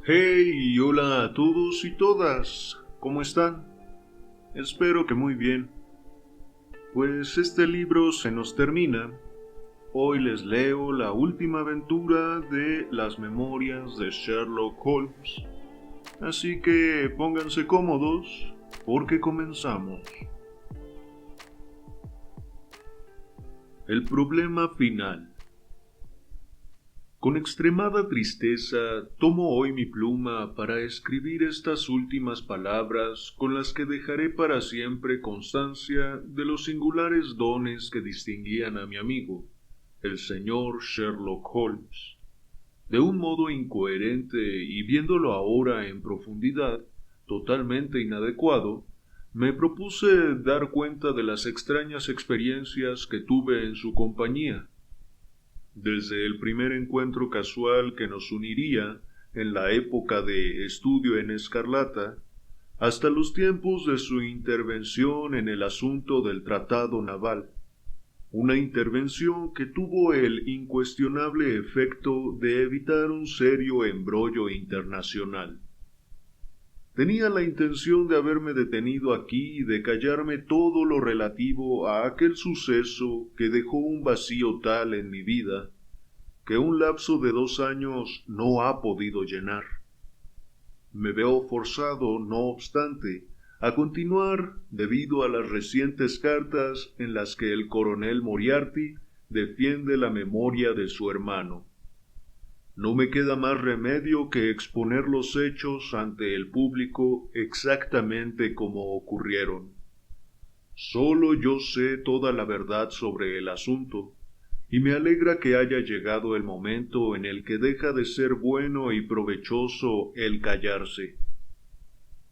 Hey, y hola a todos y todas, ¿cómo están? Espero que muy bien. Pues este libro se nos termina. Hoy les leo la última aventura de las memorias de Sherlock Holmes. Así que pónganse cómodos, porque comenzamos. El problema final. Con extremada tristeza tomo hoy mi pluma para escribir estas últimas palabras con las que dejaré para siempre constancia de los singulares dones que distinguían a mi amigo, el señor Sherlock Holmes. De un modo incoherente y viéndolo ahora en profundidad, totalmente inadecuado, me propuse dar cuenta de las extrañas experiencias que tuve en su compañía. Desde el primer encuentro casual que nos uniría en la época de estudio en Escarlata, hasta los tiempos de su intervención en el asunto del tratado naval, una intervención que tuvo el incuestionable efecto de evitar un serio embrollo internacional. Tenía la intención de haberme detenido aquí y de callarme todo lo relativo a aquel suceso que dejó un vacío tal en mi vida que un lapso de 2 años no ha podido llenar. Me veo forzado, no obstante, a continuar debido a las recientes cartas en las que el coronel Moriarty defiende la memoria de su hermano. No me queda más remedio que exponer los hechos ante el público exactamente como ocurrieron. Solo yo sé toda la verdad sobre el asunto, y me alegra que haya llegado el momento en el que deja de ser bueno y provechoso el callarse.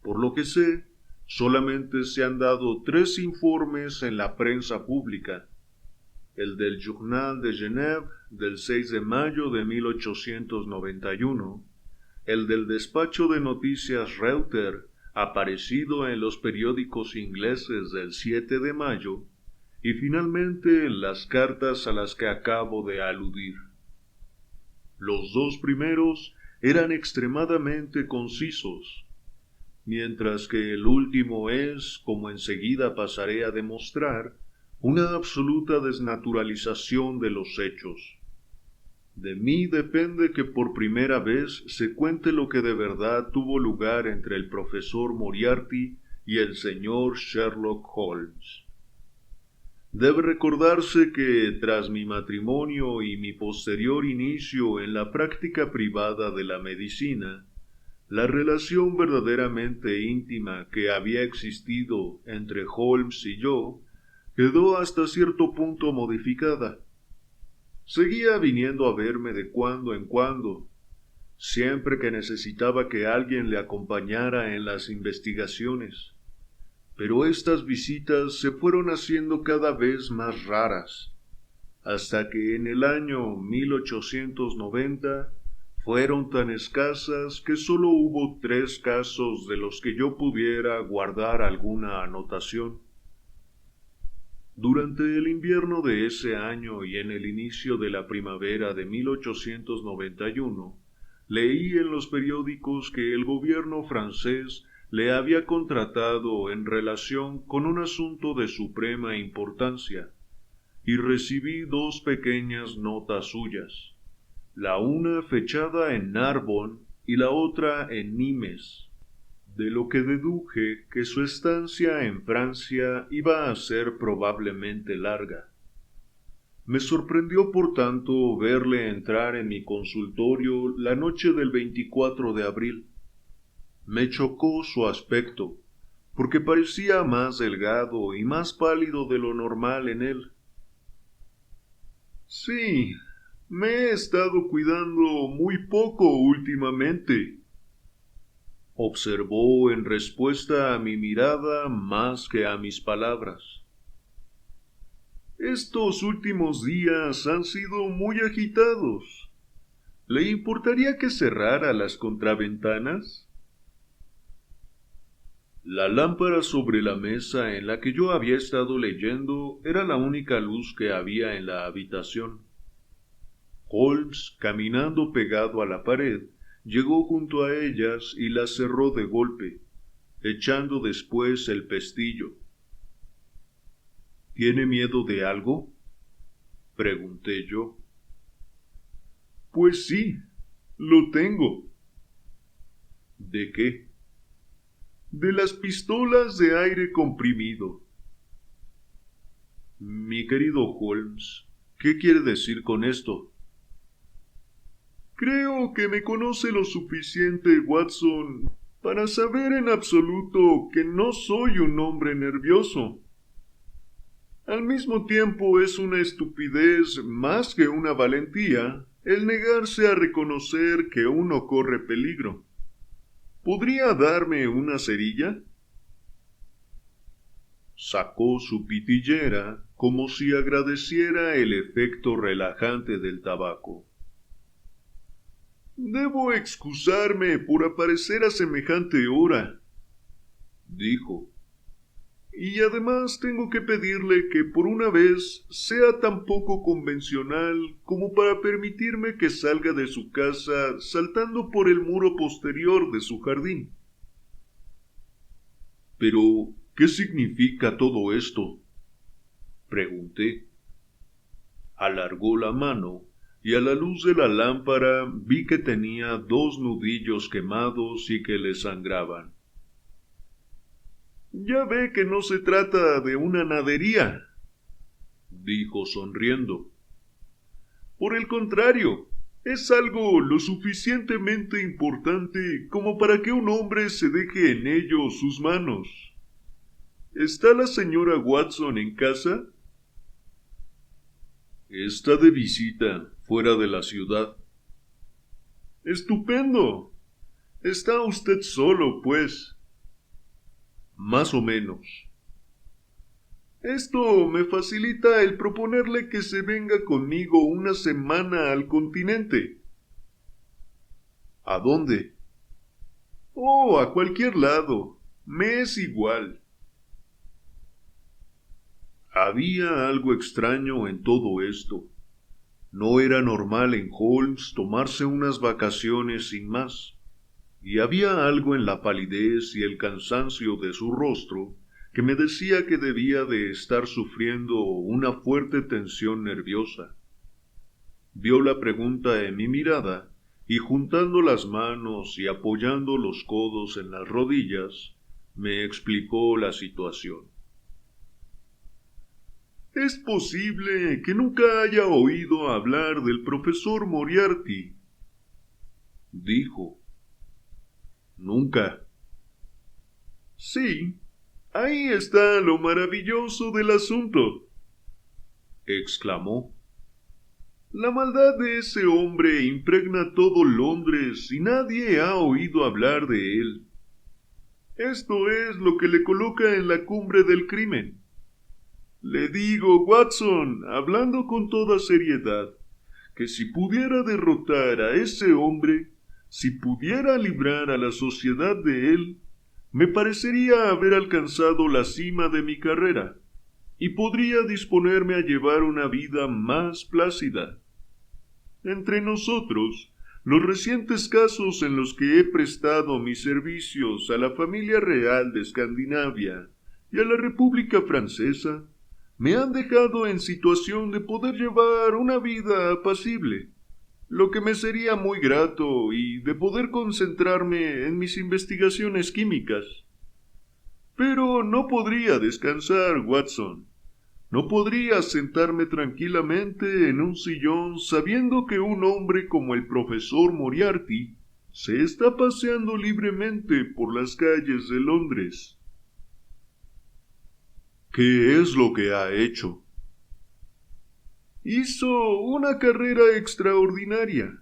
Por lo que sé, solamente se han dado 3 informes en la prensa pública: el del Journal de Genève del 6 de mayo de 1891, el del despacho de noticias Reuters, aparecido en los periódicos ingleses del 7 de mayo, y finalmente las cartas a las que acabo de aludir. Los dos primeros eran extremadamente concisos, mientras que el último es, como enseguida pasaré a demostrar, una absoluta desnaturalización de los hechos. De mí depende que por primera vez se cuente lo que de verdad tuvo lugar entre el profesor Moriarty y el señor Sherlock Holmes. Debe recordarse que, tras mi matrimonio y mi posterior inicio en la práctica privada de la medicina, la relación verdaderamente íntima que había existido entre Holmes y yo quedó hasta cierto punto modificada. Seguía viniendo a verme de cuando en cuando, siempre que necesitaba que alguien le acompañara en las investigaciones. Pero estas visitas se fueron haciendo cada vez más raras, hasta que en el año 1890 fueron tan escasas que sólo hubo 3 casos de los que yo pudiera guardar alguna anotación. Durante el invierno de ese año y en el inicio de la primavera de 1891, leí en los periódicos que el gobierno francés le había contratado en relación con un asunto de suprema importancia, y recibí 2 pequeñas notas suyas, la una fechada en Narbonne y la otra en Nimes, de lo que deduje que su estancia en Francia iba a ser probablemente larga. Me sorprendió, por tanto, verle entrar en mi consultorio la noche del 24 de abril. Me chocó su aspecto, porque parecía más delgado y más pálido de lo normal en él. Sí, me he estado cuidando muy poco últimamente, observó en respuesta a mi mirada más que a mis palabras. Estos últimos días han sido muy agitados. ¿Le importaría que cerrara las contraventanas? La lámpara sobre la mesa en la que yo había estado leyendo era la única luz que había en la habitación. Holmes, caminando pegado a la pared, llegó junto a ellas y las cerró de golpe, echando después el pestillo. ¿Tiene miedo de algo?, pregunté yo. Pues sí, lo tengo. ¿De qué? De las pistolas de aire comprimido. Mi querido Holmes, ¿qué quiere decir con esto? Creo que me conoce lo suficiente, Watson, para saber en absoluto que no soy un hombre nervioso. Al mismo tiempo es una estupidez más que una valentía el negarse a reconocer que uno corre peligro. ¿Podría darme una cerilla? Sacó su pitillera como si agradeciera el efecto relajante del tabaco. Debo excusarme por aparecer a semejante hora, dijo. Y además tengo que pedirle que por una vez sea tan poco convencional como para permitirme que salga de su casa saltando por el muro posterior de su jardín. Pero, ¿qué significa todo esto?, pregunté. Alargó la mano y a la luz de la lámpara vi que tenía 2 nudillos quemados y que le sangraban. Ya ve que no se trata de una nadería, dijo sonriendo. Por el contrario, es algo lo suficientemente importante como para que un hombre se deje en ello sus manos. ¿Está la señora Watson en casa? Está de visita, fuera de la ciudad. Estupendo. Está usted solo, pues. Más o menos. Esto me facilita el proponerle que se venga conmigo una semana al continente. ¿A dónde? Oh, a cualquier lado. Me es igual. Había algo extraño en todo esto. No era normal en Holmes tomarse unas vacaciones sin más, y había algo en la palidez y el cansancio de su rostro que me decía que debía de estar sufriendo una fuerte tensión nerviosa. Vio la pregunta en mi mirada y juntando las manos y apoyando los codos en las rodillas, me explicó la situación. Es posible que nunca haya oído hablar del profesor Moriarty, dijo. Nunca. Sí, ahí está lo maravilloso del asunto, exclamó. La maldad de ese hombre impregna todo Londres y nadie ha oído hablar de él. Esto es lo que le coloca en la cumbre del crimen. Le digo, Watson, hablando con toda seriedad, que si pudiera derrotar a ese hombre, si pudiera librar a la sociedad de él, me parecería haber alcanzado la cima de mi carrera, y podría disponerme a llevar una vida más plácida. Entre nosotros, los recientes casos en los que he prestado mis servicios a la familia real de Escandinavia y a la República Francesa, me han dejado en situación de poder llevar una vida apacible, lo que me sería muy grato, y de poder concentrarme en mis investigaciones químicas. Pero no podría descansar, Watson. No podría sentarme tranquilamente en un sillón sabiendo que un hombre como el profesor Moriarty se está paseando libremente por las calles de Londres. ¿Qué es lo que ha hecho? Hizo una carrera extraordinaria.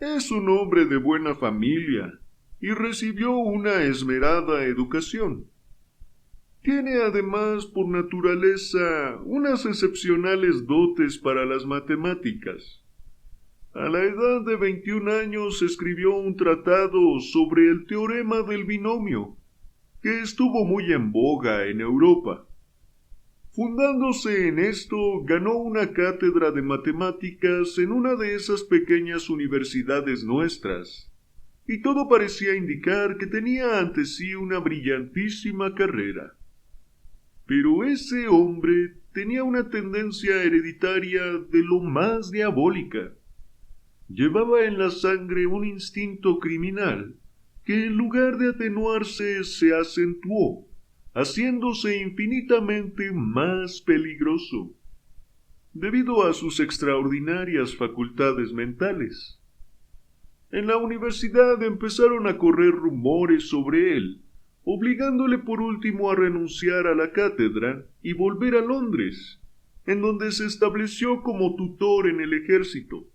Es un hombre de buena familia y recibió una esmerada educación. Tiene además por naturaleza unas excepcionales dotes para las matemáticas. A la edad de 21 años escribió un tratado sobre el teorema del binomio, que estuvo muy en boga en Europa. Fundándose en esto, ganó una cátedra de matemáticas en una de esas pequeñas universidades nuestras, y todo parecía indicar que tenía ante sí una brillantísima carrera. Pero ese hombre tenía una tendencia hereditaria de lo más diabólica. Llevaba en la sangre un instinto criminal que en lugar de atenuarse se acentuó, haciéndose infinitamente más peligroso, debido a sus extraordinarias facultades mentales. En la universidad empezaron a correr rumores sobre él, obligándole por último a renunciar a la cátedra y volver a Londres, en donde se estableció como tutor en el ejército.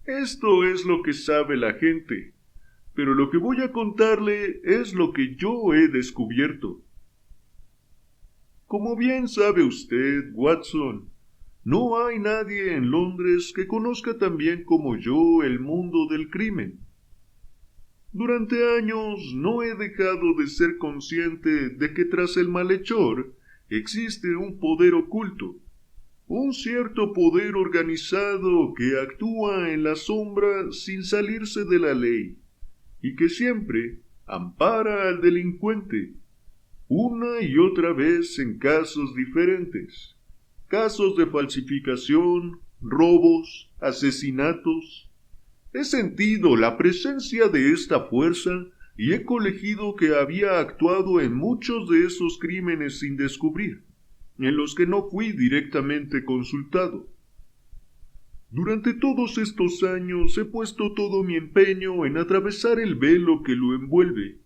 Esto es lo que sabe la gente, pero lo que voy a contarle es lo que yo he descubierto. Como bien sabe usted, Watson, no hay nadie en Londres que conozca tan bien como yo el mundo del crimen. Durante años no he dejado de ser consciente de que tras el malhechor existe un poder oculto, un cierto poder organizado que actúa en la sombra sin salirse de la ley y que siempre ampara al delincuente, una y otra vez en casos diferentes. Casos de falsificación, robos, asesinatos. He sentido la presencia de esta fuerza y he colegido que había actuado en muchos de esos crímenes sin descubrir, en los que no fui directamente consultado. Durante todos estos años he puesto todo mi empeño en atravesar el velo que lo envuelve,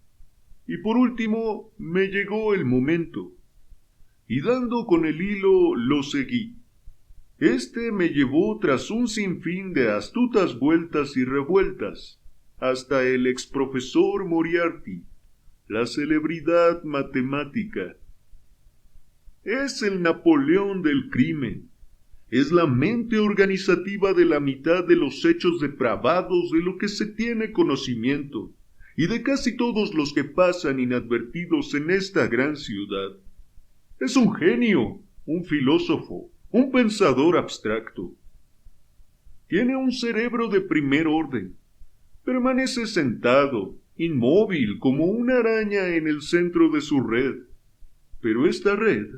y por último me llegó el momento, y dando con el hilo lo seguí. Este me llevó tras un sinfín de astutas vueltas y revueltas, hasta el exprofesor Moriarty, la celebridad matemática. Es el Napoleón del crimen. Es la mente organizativa de la mitad de los hechos depravados de lo que se tiene conocimiento, y de casi todos los que pasan inadvertidos en esta gran ciudad. Es un genio, un filósofo, un pensador abstracto. Tiene un cerebro de primer orden. Permanece sentado, inmóvil como una araña en el centro de su red. Pero esta red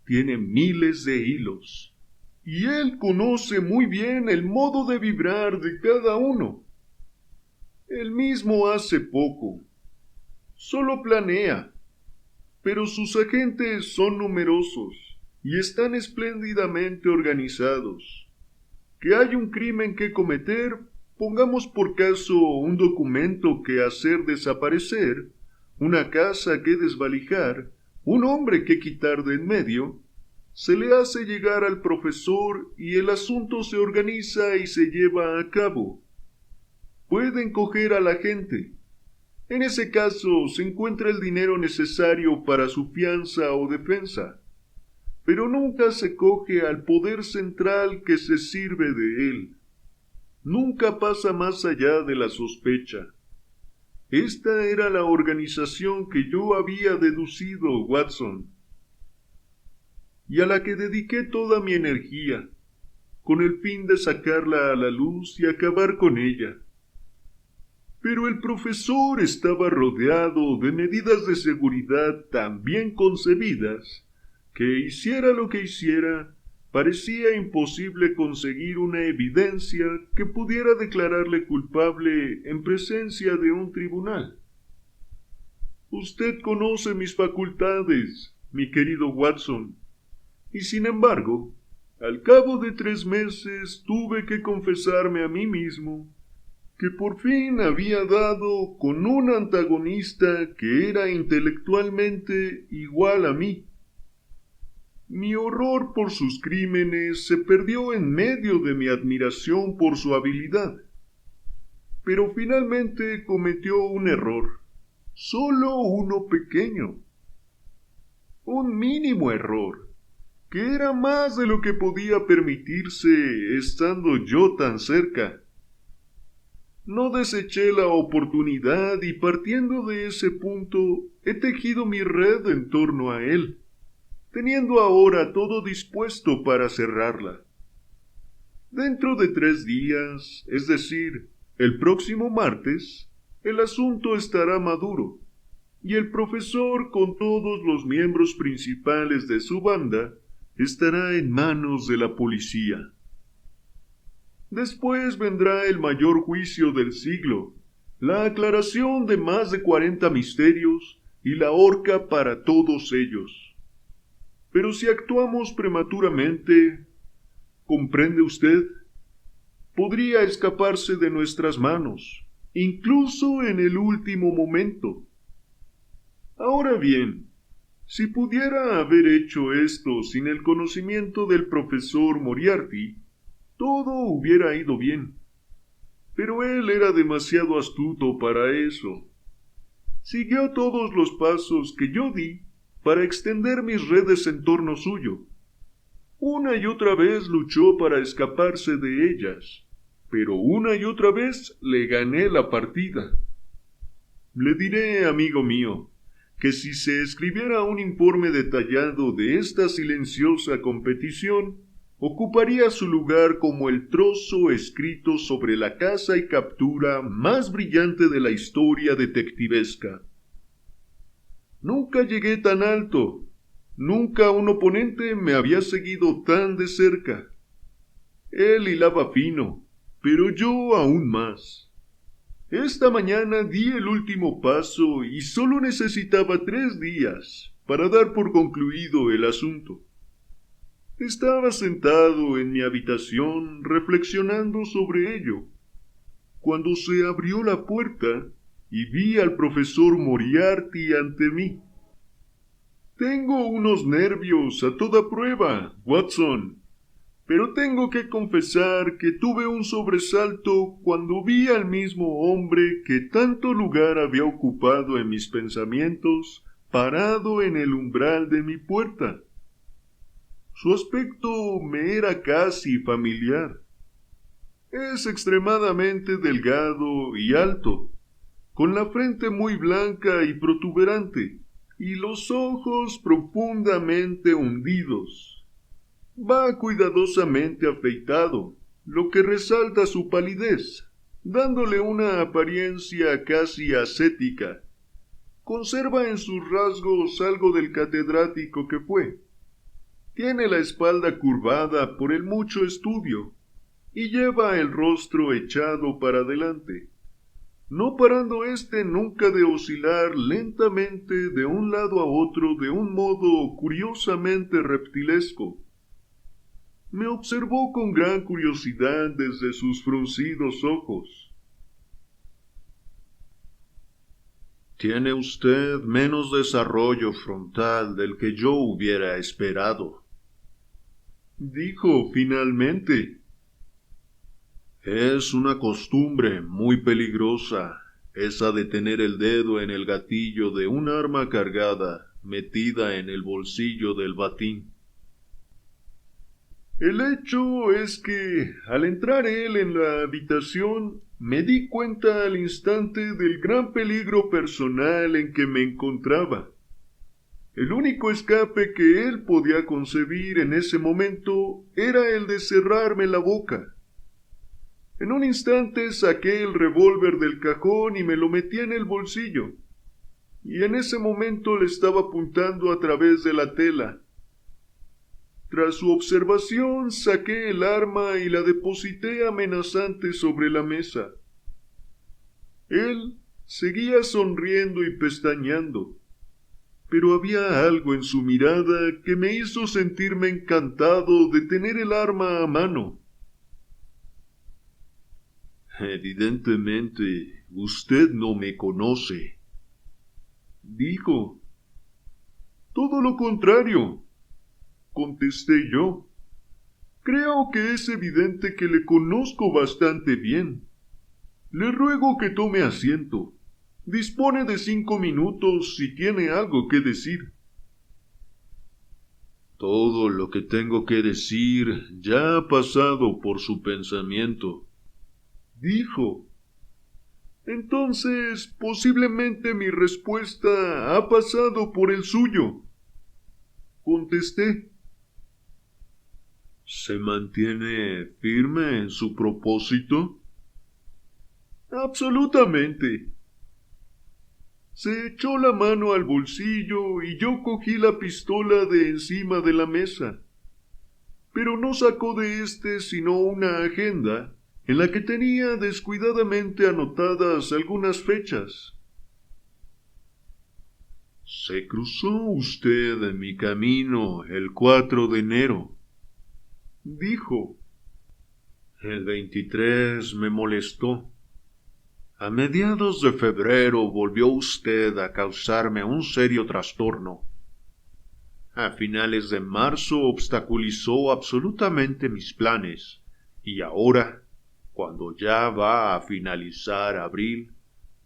tiene miles de hilos. Y él conoce muy bien el modo de vibrar de cada uno. Él mismo hace poco. Solo planea. Pero sus agentes son numerosos y están espléndidamente organizados. Que hay un crimen que cometer, pongamos por caso un documento que hacer desaparecer, una casa que desvalijar, un hombre que quitar de en medio, se le hace llegar al profesor y el asunto se organiza y se lleva a cabo. Pueden coger a la gente. En ese caso se encuentra el dinero necesario para su fianza o defensa, pero nunca se coge al poder central que se sirve de él. Nunca pasa más allá de la sospecha. Esta era la organización que yo había deducido, Watson, y a la que dediqué toda mi energía, con el fin de sacarla a la luz y acabar con ella. Pero el profesor estaba rodeado de medidas de seguridad tan bien concebidas que hiciera lo que hiciera, parecía imposible conseguir una evidencia que pudiera declararle culpable en presencia de un tribunal. Usted conoce mis facultades, mi querido Watson, y sin embargo, al cabo de 3 meses tuve que confesarme a mí mismo que por fin había dado con un antagonista que era intelectualmente igual a mí. Mi horror por sus crímenes se perdió en medio de mi admiración por su habilidad. Pero finalmente cometió un error, solo uno pequeño. Un mínimo error, que era más de lo que podía permitirse estando yo tan cerca. No deseché la oportunidad y partiendo de ese punto he tejido mi red en torno a él, teniendo ahora todo dispuesto para cerrarla. Dentro de 3 días, es decir, el próximo martes, el asunto estará maduro, y el profesor, con todos los miembros principales de su banda, estará en manos de la policía. Después vendrá el mayor juicio del siglo, la aclaración de más de 40 misterios y la horca para todos ellos. Pero si actuamos prematuramente, ¿comprende usted? Podría escaparse de nuestras manos, incluso en el último momento. Ahora bien, si pudiera haber hecho esto sin el conocimiento del profesor Moriarty, todo hubiera ido bien. Pero él era demasiado astuto para eso. Siguió todos los pasos que yo di para extender mis redes en torno suyo. Una y otra vez luchó para escaparse de ellas, pero una y otra vez le gané la partida. Le diré, amigo mío, que si se escribiera un informe detallado de esta silenciosa competición, ocuparía su lugar como el trozo escrito sobre la caza y captura más brillante de la historia detectivesca. Nunca llegué tan alto, nunca un oponente me había seguido tan de cerca. Él hilaba fino, pero yo aún más. Esta mañana di el último paso y solo necesitaba 3 días para dar por concluido el asunto. Estaba sentado en mi habitación reflexionando sobre ello, cuando se abrió la puerta y vi al profesor Moriarty ante mí. Tengo unos nervios a toda prueba, Watson, pero tengo que confesar que tuve un sobresalto cuando vi al mismo hombre que tanto lugar había ocupado en mis pensamientos parado en el umbral de mi puerta. Su aspecto me era casi familiar. Es extremadamente delgado y alto, con la frente muy blanca y protuberante, y los ojos profundamente hundidos. Va cuidadosamente afeitado, lo que resalta su palidez, dándole una apariencia casi ascética. Conserva en sus rasgos algo del catedrático que fue. Tiene la espalda curvada por el mucho estudio y lleva el rostro echado para adelante, no parando nunca de oscilar lentamente de un lado a otro de un modo curiosamente reptilesco. Me observó con gran curiosidad desde sus fruncidos ojos. «Tiene usted menos desarrollo frontal del que yo hubiera esperado», dijo finalmente. «Es una costumbre muy peligrosa, esa de tener el dedo en el gatillo de un arma cargada metida en el bolsillo del batín». El hecho es que, al entrar él en la habitación, me di cuenta al instante del gran peligro personal en que me encontraba. El único escape que él podía concebir en ese momento era el de cerrarme la boca. En un instante saqué el revólver del cajón y me lo metí en el bolsillo, y en ese momento le estaba apuntando a través de la tela. Tras su observación, saqué el arma y la deposité amenazante sobre la mesa. Él seguía sonriendo y pestañeando, pero había algo en su mirada que me hizo sentirme encantado de tener el arma a mano. «Evidentemente, usted no me conoce», dijo. «Todo lo contrario», contesté yo. «Creo que es evidente que le conozco bastante bien. Le ruego que tome asiento. Dispone de 5 minutos si tiene algo que decir». «Todo lo que tengo que decir ya ha pasado por su pensamiento», dijo. «Entonces, posiblemente mi respuesta ha pasado por el suyo», contesté. «¿Se mantiene firme en su propósito?» «Absolutamente. Se echó la mano al bolsillo y yo cogí la pistola de encima de la mesa. Pero no sacó de éste sino una agenda en la que tenía descuidadamente anotadas algunas fechas. Se cruzó usted en mi camino el 4 de enero, dijo. El 23 me molestó. A mediados de febrero volvió usted a causarme un serio trastorno. A finales de marzo obstaculizó absolutamente mis planes, y ahora, cuando ya va a finalizar abril,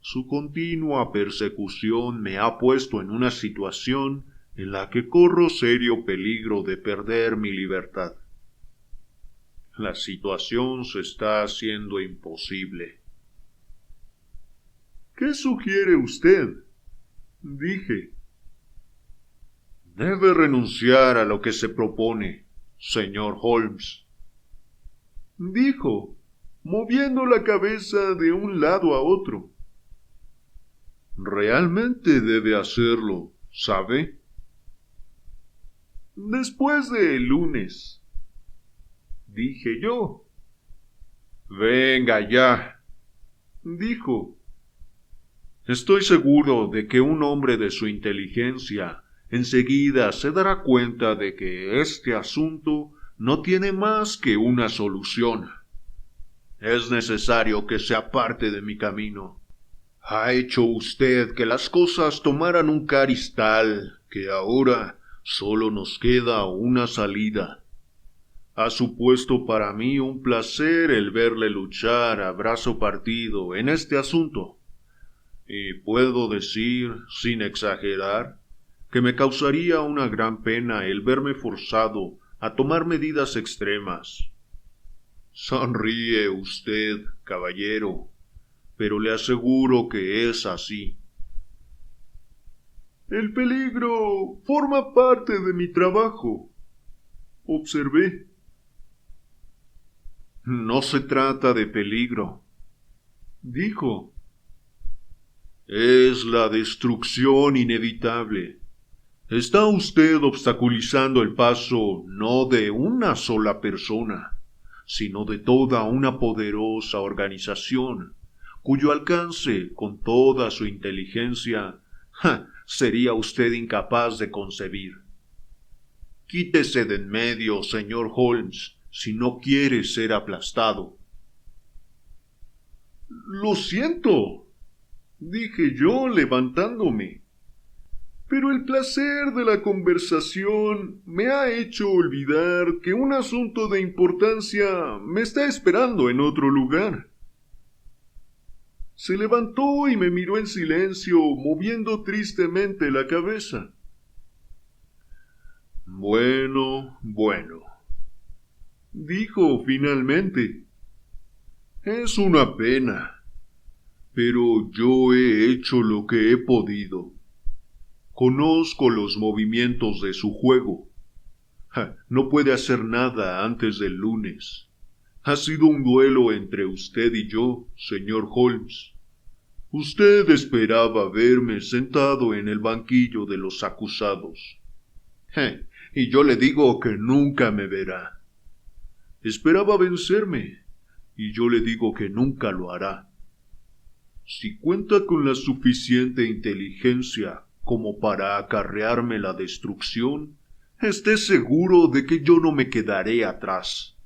su continua persecución me ha puesto en una situación en la que corro serio peligro de perder mi libertad. La situación se está haciendo imposible. ¿Qué sugiere usted? Dije. Debe renunciar a lo que se propone, señor Holmes, dijo, moviendo la cabeza de un lado a otro. Realmente debe hacerlo, ¿sabe? Después del lunes, dije yo. Venga ya, dijo. Estoy seguro de que un hombre de su inteligencia enseguida se dará cuenta de que este asunto no tiene más que una solución. Es necesario que se aparte de mi camino. Ha hecho usted que las cosas tomaran un cariz tal que ahora solo nos queda una salida. Ha supuesto para mí un placer el verle luchar a brazo partido en este asunto, y puedo decir, sin exagerar, que me causaría una gran pena el verme forzado a tomar medidas extremas. Sonríe usted, caballero, pero le aseguro que es así. El peligro forma parte de mi trabajo, observé. No se trata de peligro, dijo. Es la destrucción inevitable. Está usted obstaculizando el paso no de una sola persona, sino de toda una poderosa organización, cuyo alcance, con toda su inteligencia, sería usted incapaz de concebir. Quítese de en medio, señor Holmes, si no quiere ser aplastado. Lo siento, dije yo levantándome, pero el placer de la conversación me ha hecho olvidar que un asunto de importancia me está esperando en otro lugar. Se levantó y me miró en silencio, moviendo tristemente la cabeza. Bueno, dijo finalmente. Es una pena, pero yo he hecho lo que he podido. Conozco los movimientos de su juego. No puede hacer nada antes del lunes. Ha sido un duelo entre usted y yo, señor Holmes. Usted esperaba verme sentado en el banquillo de los acusados. Y yo le digo que nunca me verá. Esperaba vencerme, y yo le digo que nunca lo hará. Si cuenta con la suficiente inteligencia como para acarrearme la destrucción, esté seguro de que yo no me quedaré atrás.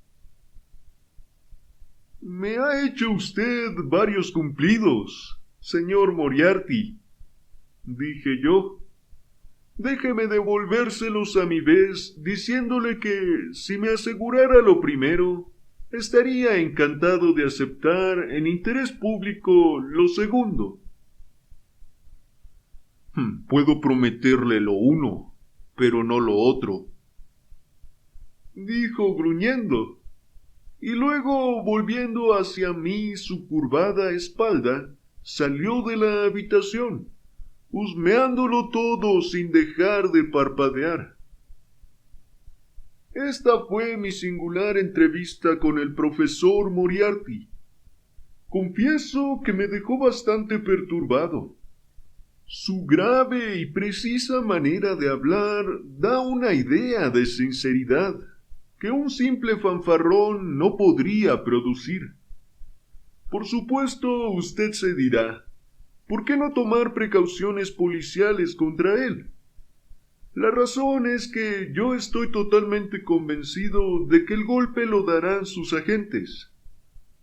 Me ha hecho usted varios cumplidos, señor Moriarty, dije yo. Déjeme devolvérselos a mi vez, diciéndole que, si me asegurara lo primero, estaría encantado de aceptar en interés público lo segundo. Puedo prometerle lo uno, pero no lo otro, dijo gruñendo, y luego, volviendo hacia mí su curvada espalda, salió de la habitación, husmeándolo todo sin dejar de parpadear. Esta fue mi singular entrevista con el profesor Moriarty. Confieso que me dejó bastante perturbado. Su grave y precisa manera de hablar da una idea de sinceridad que un simple fanfarrón no podría producir. Por supuesto, usted se dirá, ¿por qué no tomar precauciones policiales contra él? La razón es que yo estoy totalmente convencido de que el golpe lo darán sus agentes.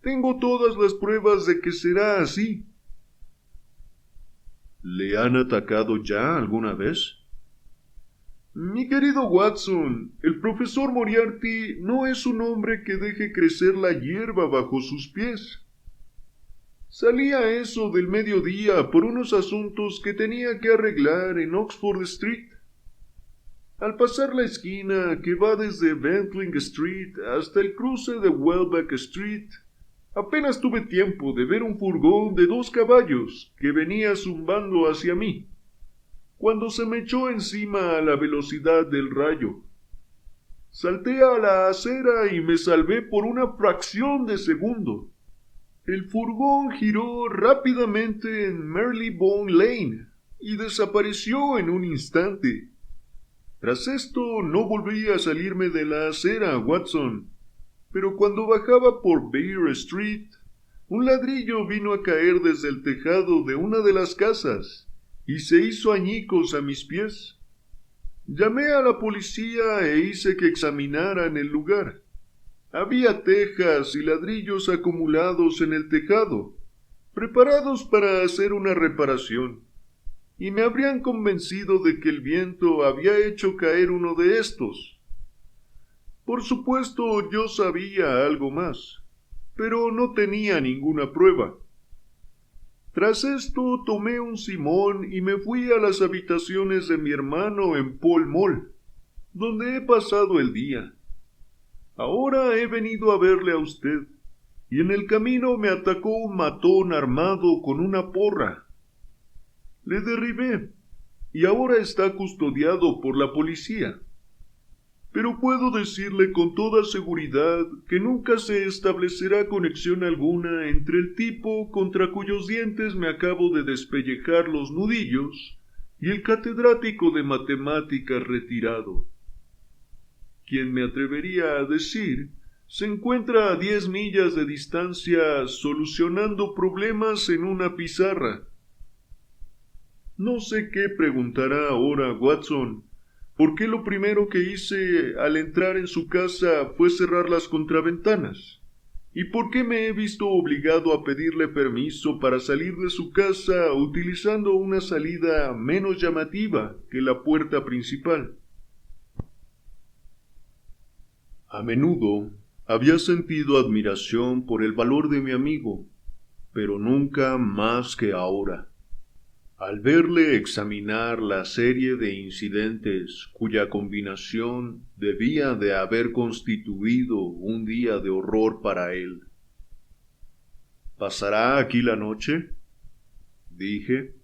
Tengo todas las pruebas de que será así. ¿Le han atacado ya alguna vez? Mi querido Watson, el profesor Moriarty no es un hombre que deje crecer la hierba bajo sus pies. Salí a eso del mediodía por unos asuntos que tenía que arreglar en Oxford Street. Al pasar la esquina que va desde Bentling Street hasta el cruce de Welbeck Street, apenas tuve tiempo de ver un furgón de 2 caballos que venía zumbando hacia mí, cuando se me echó encima a la velocidad del rayo. Salté a la acera y me salvé por una fracción de segundo. El furgón giró rápidamente en Marylebone Lane y desapareció en un instante. Tras esto no volví a salirme de la acera, Watson, pero cuando bajaba por Bear Street, un ladrillo vino a caer desde el tejado de una de las casas y se hizo añicos a mis pies. Llamé a la policía e hice que examinaran el lugar. Había tejas y ladrillos acumulados en el tejado, preparados para hacer una reparación, y me habrían convencido de que el viento había hecho caer uno de estos. Por supuesto, yo sabía algo más, pero no tenía ninguna prueba. Tras esto tomé un simón y me fui a las habitaciones de mi hermano en Pall Mall, donde he pasado el día. Ahora he venido a verle a usted, y en el camino me atacó un matón armado con una porra. Le derribé, y ahora está custodiado por la policía. Pero puedo decirle con toda seguridad que nunca se establecerá conexión alguna entre el tipo contra cuyos dientes me acabo de despellejar los nudillos y el catedrático de matemáticas retirado, quien me atrevería a decir se encuentra a 10 millas de distancia solucionando problemas en una pizarra. No sé qué preguntará ahora Watson, ¿por qué lo primero que hice al entrar en su casa fue cerrar las contraventanas? ¿Y por qué me he visto obligado a pedirle permiso para salir de su casa utilizando una salida menos llamativa que la puerta principal? A menudo había sentido admiración por el valor de mi amigo, pero nunca más que ahora. Al verle examinar la serie de incidentes cuya combinación debía de haber constituido un día de horror para él. ¿Pasará aquí la noche?, dije.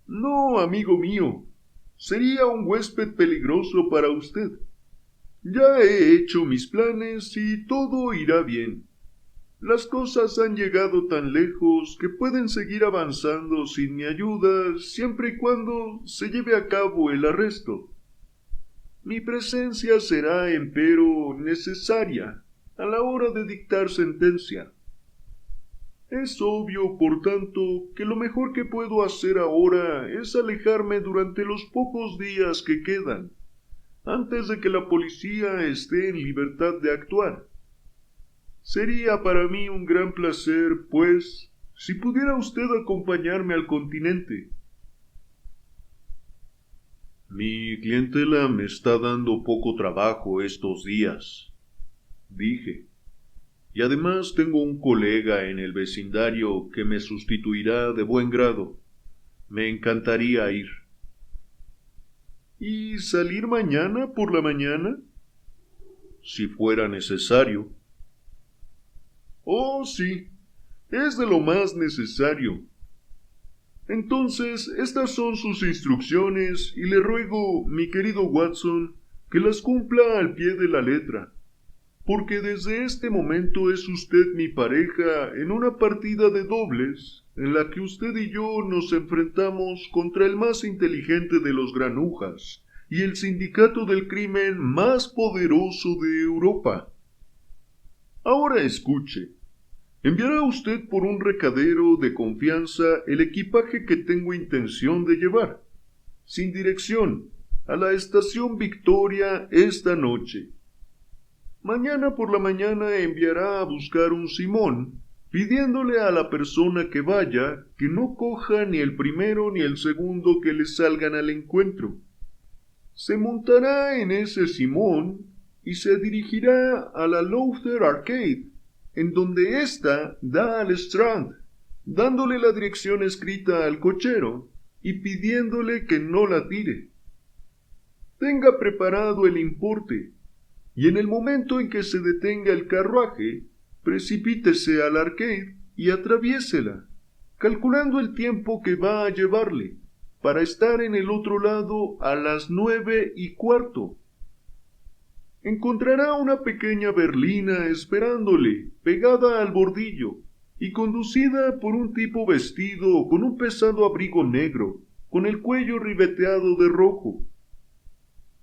No, amigo mío, sería un huésped peligroso para usted. Ya he hecho mis planes y todo irá bien. Las cosas han llegado tan lejos que pueden seguir avanzando sin mi ayuda siempre y cuando se lleve a cabo el arresto. Mi presencia será, empero, necesaria a la hora de dictar sentencia. Es obvio, por tanto, que lo mejor que puedo hacer ahora es alejarme durante los pocos días que quedan, antes de que la policía esté en libertad de actuar. Sería para mí un gran placer, pues, si pudiera usted acompañarme al continente. Mi clientela me está dando poco trabajo estos días, dije, y además tengo un colega en el vecindario que me sustituirá de buen grado. Me encantaría ir. ¿Y salir mañana por la mañana? Si fuera necesario. Oh, sí, es de lo más necesario. Entonces, estas son sus instrucciones y le ruego, mi querido Watson, que las cumpla al pie de la letra. porque desde este momento es usted mi pareja en una partida de dobles en la que usted y yo nos enfrentamos contra el más inteligente de los granujas y el sindicato del crimen más poderoso de Europa. Ahora escuche. Enviará usted por un recadero de confianza el equipaje que tengo intención de llevar, sin dirección, a la estación Victoria esta noche. Mañana por la mañana enviará a buscar un Simón, pidiéndole a la persona que vaya que no coja ni el primero ni el segundo que le salgan al encuentro. Se montará en ese Simón y se dirigirá a la Lowther Arcade, en donde ésta da al Strand, dándole la dirección escrita al cochero y pidiéndole que no la tire. Tenga preparado el importe, y en el momento en que se detenga el carruaje, precipítese al arcade y atraviésela, calculando el tiempo que va a llevarle, para estar en el otro lado a las 9:15. Encontrará una pequeña berlina esperándole, pegada al bordillo, y conducida por un tipo vestido con un pesado abrigo negro, con el cuello ribeteado de rojo.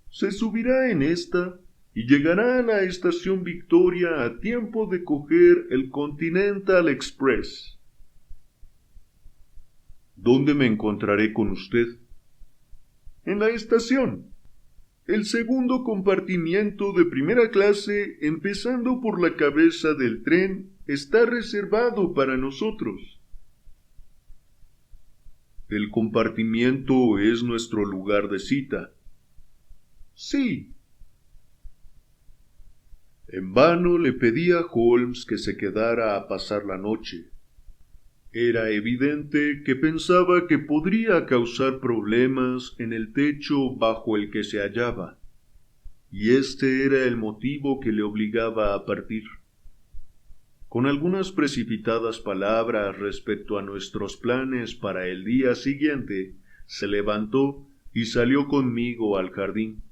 Se subirá en esta y llegará a la estación Victoria a tiempo de coger el Continental Express. ¿Dónde me encontraré con usted? En la estación. El segundo compartimiento de primera clase, empezando por la cabeza del tren, está reservado para nosotros. ¿El compartimiento es nuestro lugar de cita? Sí. En vano le pedí a Holmes que se quedara a pasar la noche. Era evidente que pensaba que podría causar problemas en el techo bajo el que se hallaba, y este era el motivo que le obligaba a partir. Con algunas precipitadas palabras respecto a nuestros planes para el día siguiente, se levantó y salió conmigo al jardín,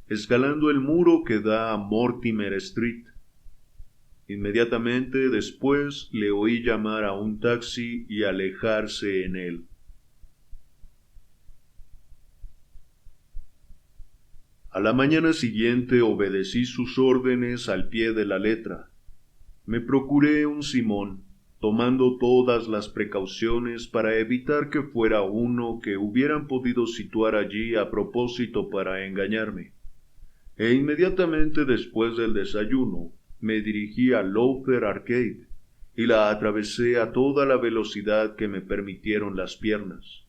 escalando el muro que da a Mortimer Street. Inmediatamente después le oí llamar a un taxi y alejarse en él. A la mañana siguiente obedecí sus órdenes al pie de la letra. Me procuré un Simón, tomando todas las precauciones para evitar que fuera uno que hubieran podido situar allí a propósito para engañarme. E inmediatamente después del desayuno, me dirigí a Lowther Arcade y la atravesé a toda la velocidad que me permitieron las piernas.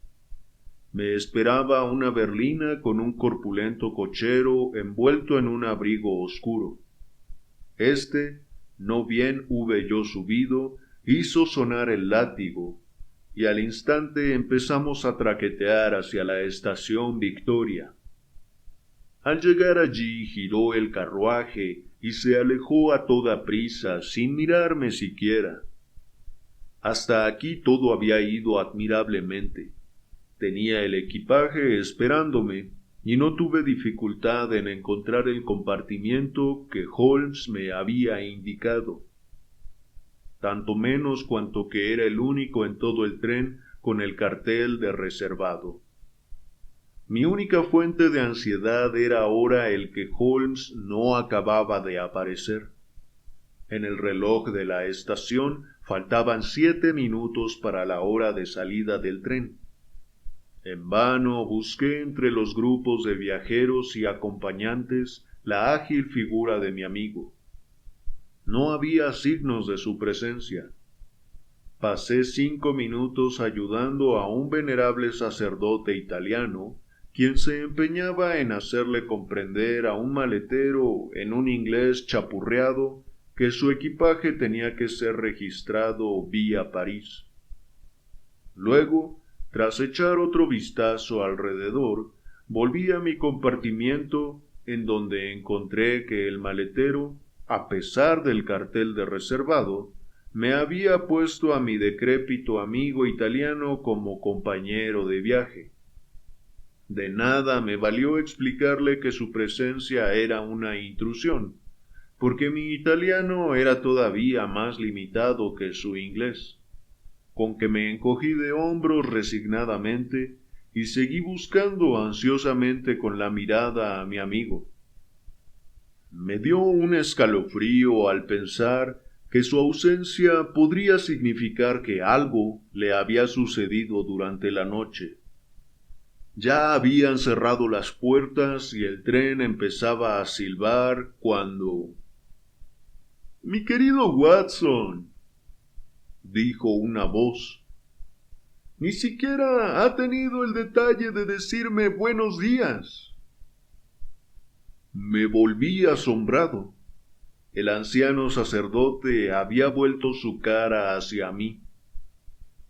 Me esperaba una berlina con un corpulento cochero envuelto en un abrigo oscuro. no bien hube yo subido, hizo sonar el látigo, y al instante empezamos a traquetear hacia la estación Victoria. Al llegar allí giró el carruaje y se alejó a toda prisa, sin mirarme siquiera. Hasta aquí todo había ido admirablemente. Tenía el equipaje esperándome, y no tuve dificultad en encontrar el compartimiento que Holmes me había indicado. Tanto menos cuanto que era el único en todo el tren con el cartel de reservado. Mi única fuente de ansiedad era ahora el que Holmes no acababa de aparecer. En el reloj de la estación faltaban 7 minutos para la hora de salida del tren. En vano busqué entre los grupos de viajeros y acompañantes la ágil figura de mi amigo. No había signos de su presencia. Pasé 5 minutos ayudando a un venerable sacerdote italiano, quien se empeñaba en hacerle comprender a un maletero en un inglés chapurreado que su equipaje tenía que ser registrado vía París. Luego, tras echar otro vistazo alrededor, volví a mi compartimiento, en donde encontré que el maletero, a pesar del cartel de reservado, me había puesto a mi decrépito amigo italiano como compañero de viaje. De nada me valió explicarle que su presencia era una intrusión, porque mi italiano era todavía más limitado que su inglés, con que me encogí de hombros resignadamente y seguí buscando ansiosamente con la mirada a mi amigo. Me dio un escalofrío al pensar que su ausencia podría significar que algo le había sucedido durante la noche. Ya habían cerrado las puertas y el tren empezaba a silbar cuando... «Mi querido Watson», dijo una voz, «ni siquiera ha tenido el detalle de decirme buenos días». Me volví asombrado. El anciano sacerdote había vuelto su cara hacia mí.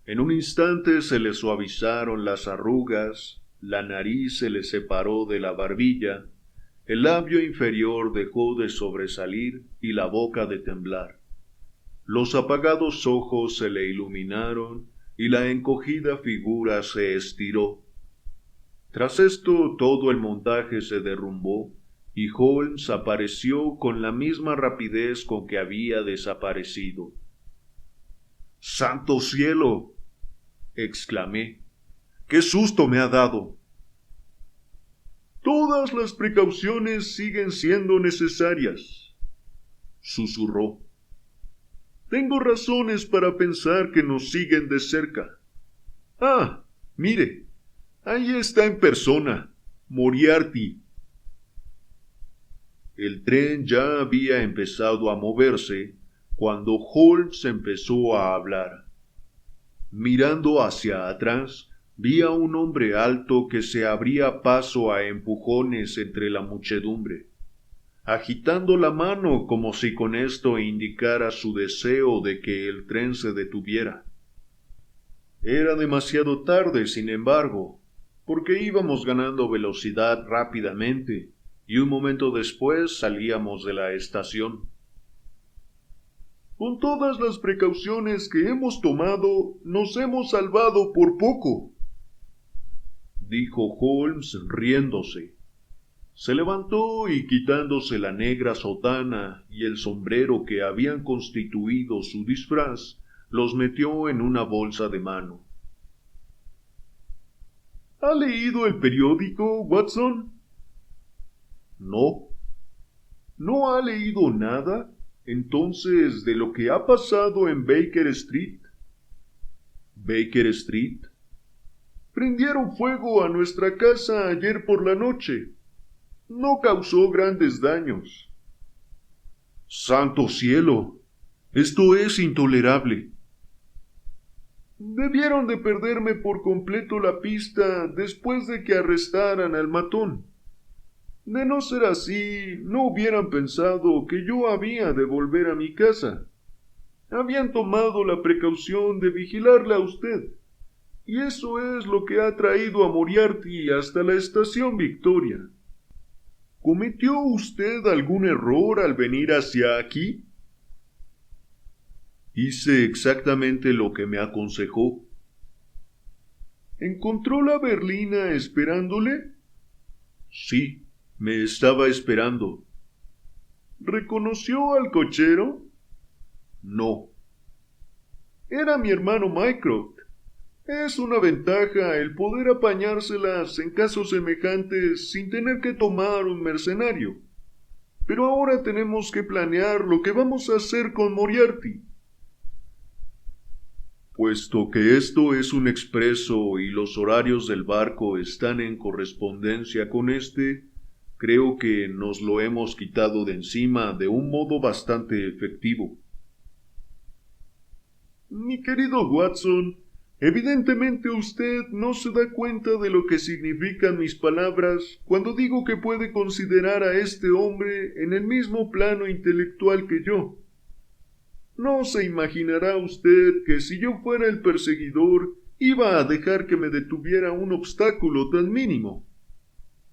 En un instante se le suavizaron las arrugas, la nariz se le separó de la barbilla, el labio inferior dejó de sobresalir y la boca de temblar. Los apagados ojos se le iluminaron y la encogida figura se estiró. Tras esto todo el montaje se derrumbó y Holmes apareció con la misma rapidez con que había desaparecido. ¡Santo cielo!, exclamé. ¡Qué susto me ha dado! «Todas las precauciones siguen siendo necesarias», susurró. «Tengo razones para pensar que nos siguen de cerca. Ah, mire, ahí está en persona, Moriarty». El tren ya había empezado a moverse cuando Holmes empezó a hablar. Mirando hacia atrás, vi a un hombre alto que se abría paso a empujones entre la muchedumbre, agitando la mano como si con esto indicara su deseo de que el tren se detuviera. Era demasiado tarde, sin embargo, porque íbamos ganando velocidad rápidamente, y un momento después salíamos de la estación. «Con todas las precauciones que hemos tomado, nos hemos salvado por poco», dijo Holmes riéndose. Se levantó y quitándose la negra sotana y el sombrero que habían constituido su disfraz, los metió en una bolsa de mano. «¿Ha leído el periódico, Watson?» «No». «¿No ha leído nada, entonces, de lo que ha pasado en Baker Street?» «¿Baker Street?» «Prendieron fuego a nuestra casa ayer por la noche. No causó grandes daños». «¡Santo cielo! Esto es intolerable». «Debieron de perderme por completo la pista después de que arrestaran al matón. De no ser así, no hubieran pensado que yo había de volver a mi casa. Habían tomado la precaución de vigilarla a usted, y eso es lo que ha traído a Moriarty hasta la estación Victoria. ¿Cometió usted algún error al venir hacia aquí?» «Hice exactamente lo que me aconsejó». «¿Encontró la berlina esperándole?» «Sí, me estaba esperando». «¿Reconoció al cochero?» «No». «Era mi hermano Mycroft. Es una ventaja el poder apañárselas en casos semejantes sin tener que tomar un mercenario. Pero ahora tenemos que planear lo que vamos a hacer con Moriarty». «Puesto que esto es un expreso y los horarios del barco están en correspondencia con este, creo que nos lo hemos quitado de encima de un modo bastante efectivo». «Mi querido Watson, evidentemente usted no se da cuenta de lo que significan mis palabras cuando digo que puede considerar a este hombre en el mismo plano intelectual que yo. No se imaginará usted que si yo fuera el perseguidor iba a dejar que me detuviera un obstáculo tan mínimo.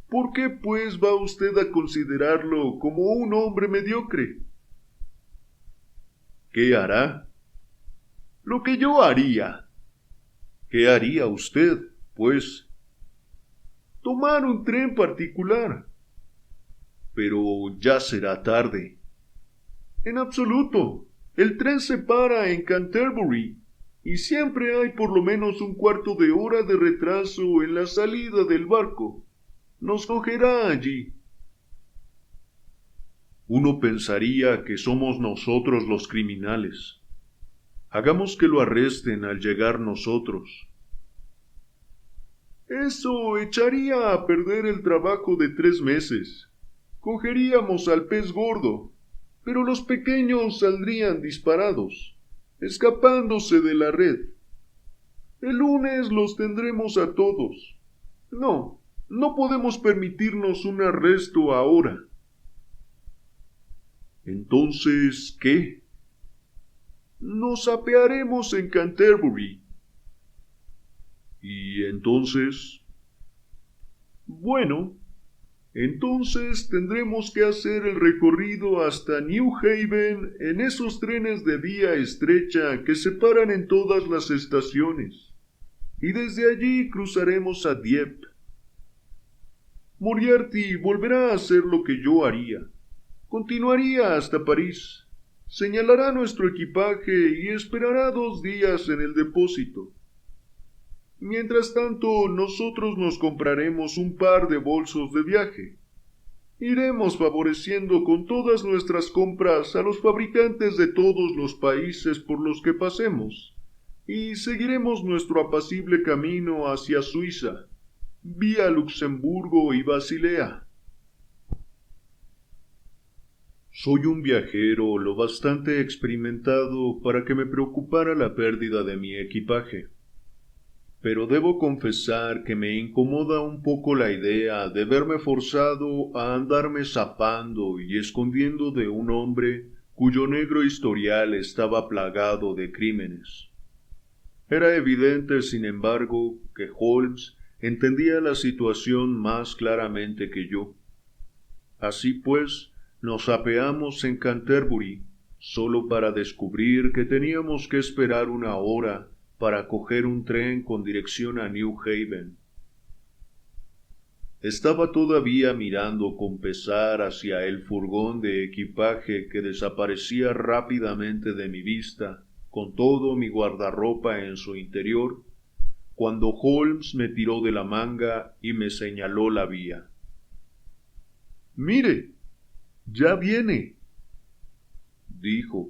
¿Por qué, pues, va usted a considerarlo como un hombre mediocre?» «¿Qué hará?» «Lo que yo haría». «¿Qué haría usted, pues?» «Tomar un tren particular». «Pero ya será tarde». En absoluto. El tren se para en Canterbury y siempre hay por lo menos un cuarto de hora de retraso en la salida del barco. Nos cogerá allí. Uno pensaría que somos nosotros los criminales. Hagamos que lo arresten al llegar nosotros. Eso echaría a perder el trabajo de 3 meses. Cogeríamos al pez gordo, pero los pequeños saldrían disparados, escapándose de la red. El lunes los tendremos a todos. No, no podemos permitirnos un arresto ahora. Entonces, ¿qué? Nos apearemos en Canterbury. ¿Y entonces? Bueno, entonces tendremos que hacer el recorrido hasta New Haven en esos trenes de vía estrecha que se paran en todas las estaciones, y desde allí cruzaremos a Dieppe. Moriarty volverá a hacer lo que yo haría. Continuaría hasta París, señalará nuestro equipaje y esperará 2 días en el depósito. Mientras tanto, nosotros nos compraremos un par de bolsos de viaje. Iremos favoreciendo con todas nuestras compras a los fabricantes de todos los países por los que pasemos, y seguiremos nuestro apacible camino hacia Suiza, vía Luxemburgo y Basilea. Soy un viajero lo bastante experimentado para que me preocupara la pérdida de mi equipaje. Pero debo confesar que me incomoda un poco la idea de verme forzado a andarme zapando y escondiendo de un hombre cuyo negro historial estaba plagado de crímenes. Era evidente, sin embargo, que Holmes entendía la situación más claramente que yo. Así pues, nos apeamos en Canterbury, solo para descubrir que teníamos que esperar 1 hora para coger un tren con dirección a New Haven. Estaba todavía mirando con pesar hacia el furgón de equipaje que desaparecía rápidamente de mi vista, con todo mi guardarropa en su interior, cuando Holmes me tiró de la manga y me señaló la vía. «Mire, ya viene», dijo.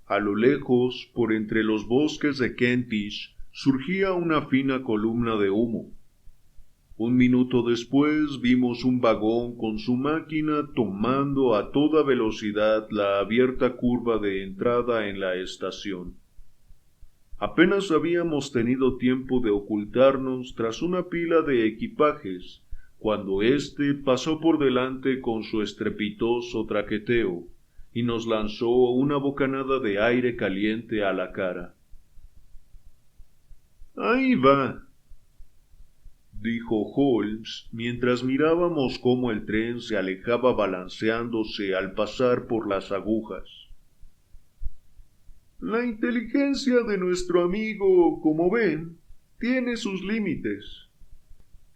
A lo lejos, por entre los bosques de Kentish, surgía una fina columna de humo. 1 minuto después vimos un vagón con su máquina tomando a toda velocidad la abierta curva de entrada en la estación. Apenas habíamos tenido tiempo de ocultarnos tras una pila de equipajes, cuando éste pasó por delante con su estrepitoso traqueteo, y nos lanzó una bocanada de aire caliente a la cara. «Ahí va», dijo Holmes, mientras mirábamos cómo el tren se alejaba balanceándose al pasar por las agujas. «La inteligencia de nuestro amigo, como ven, tiene sus límites.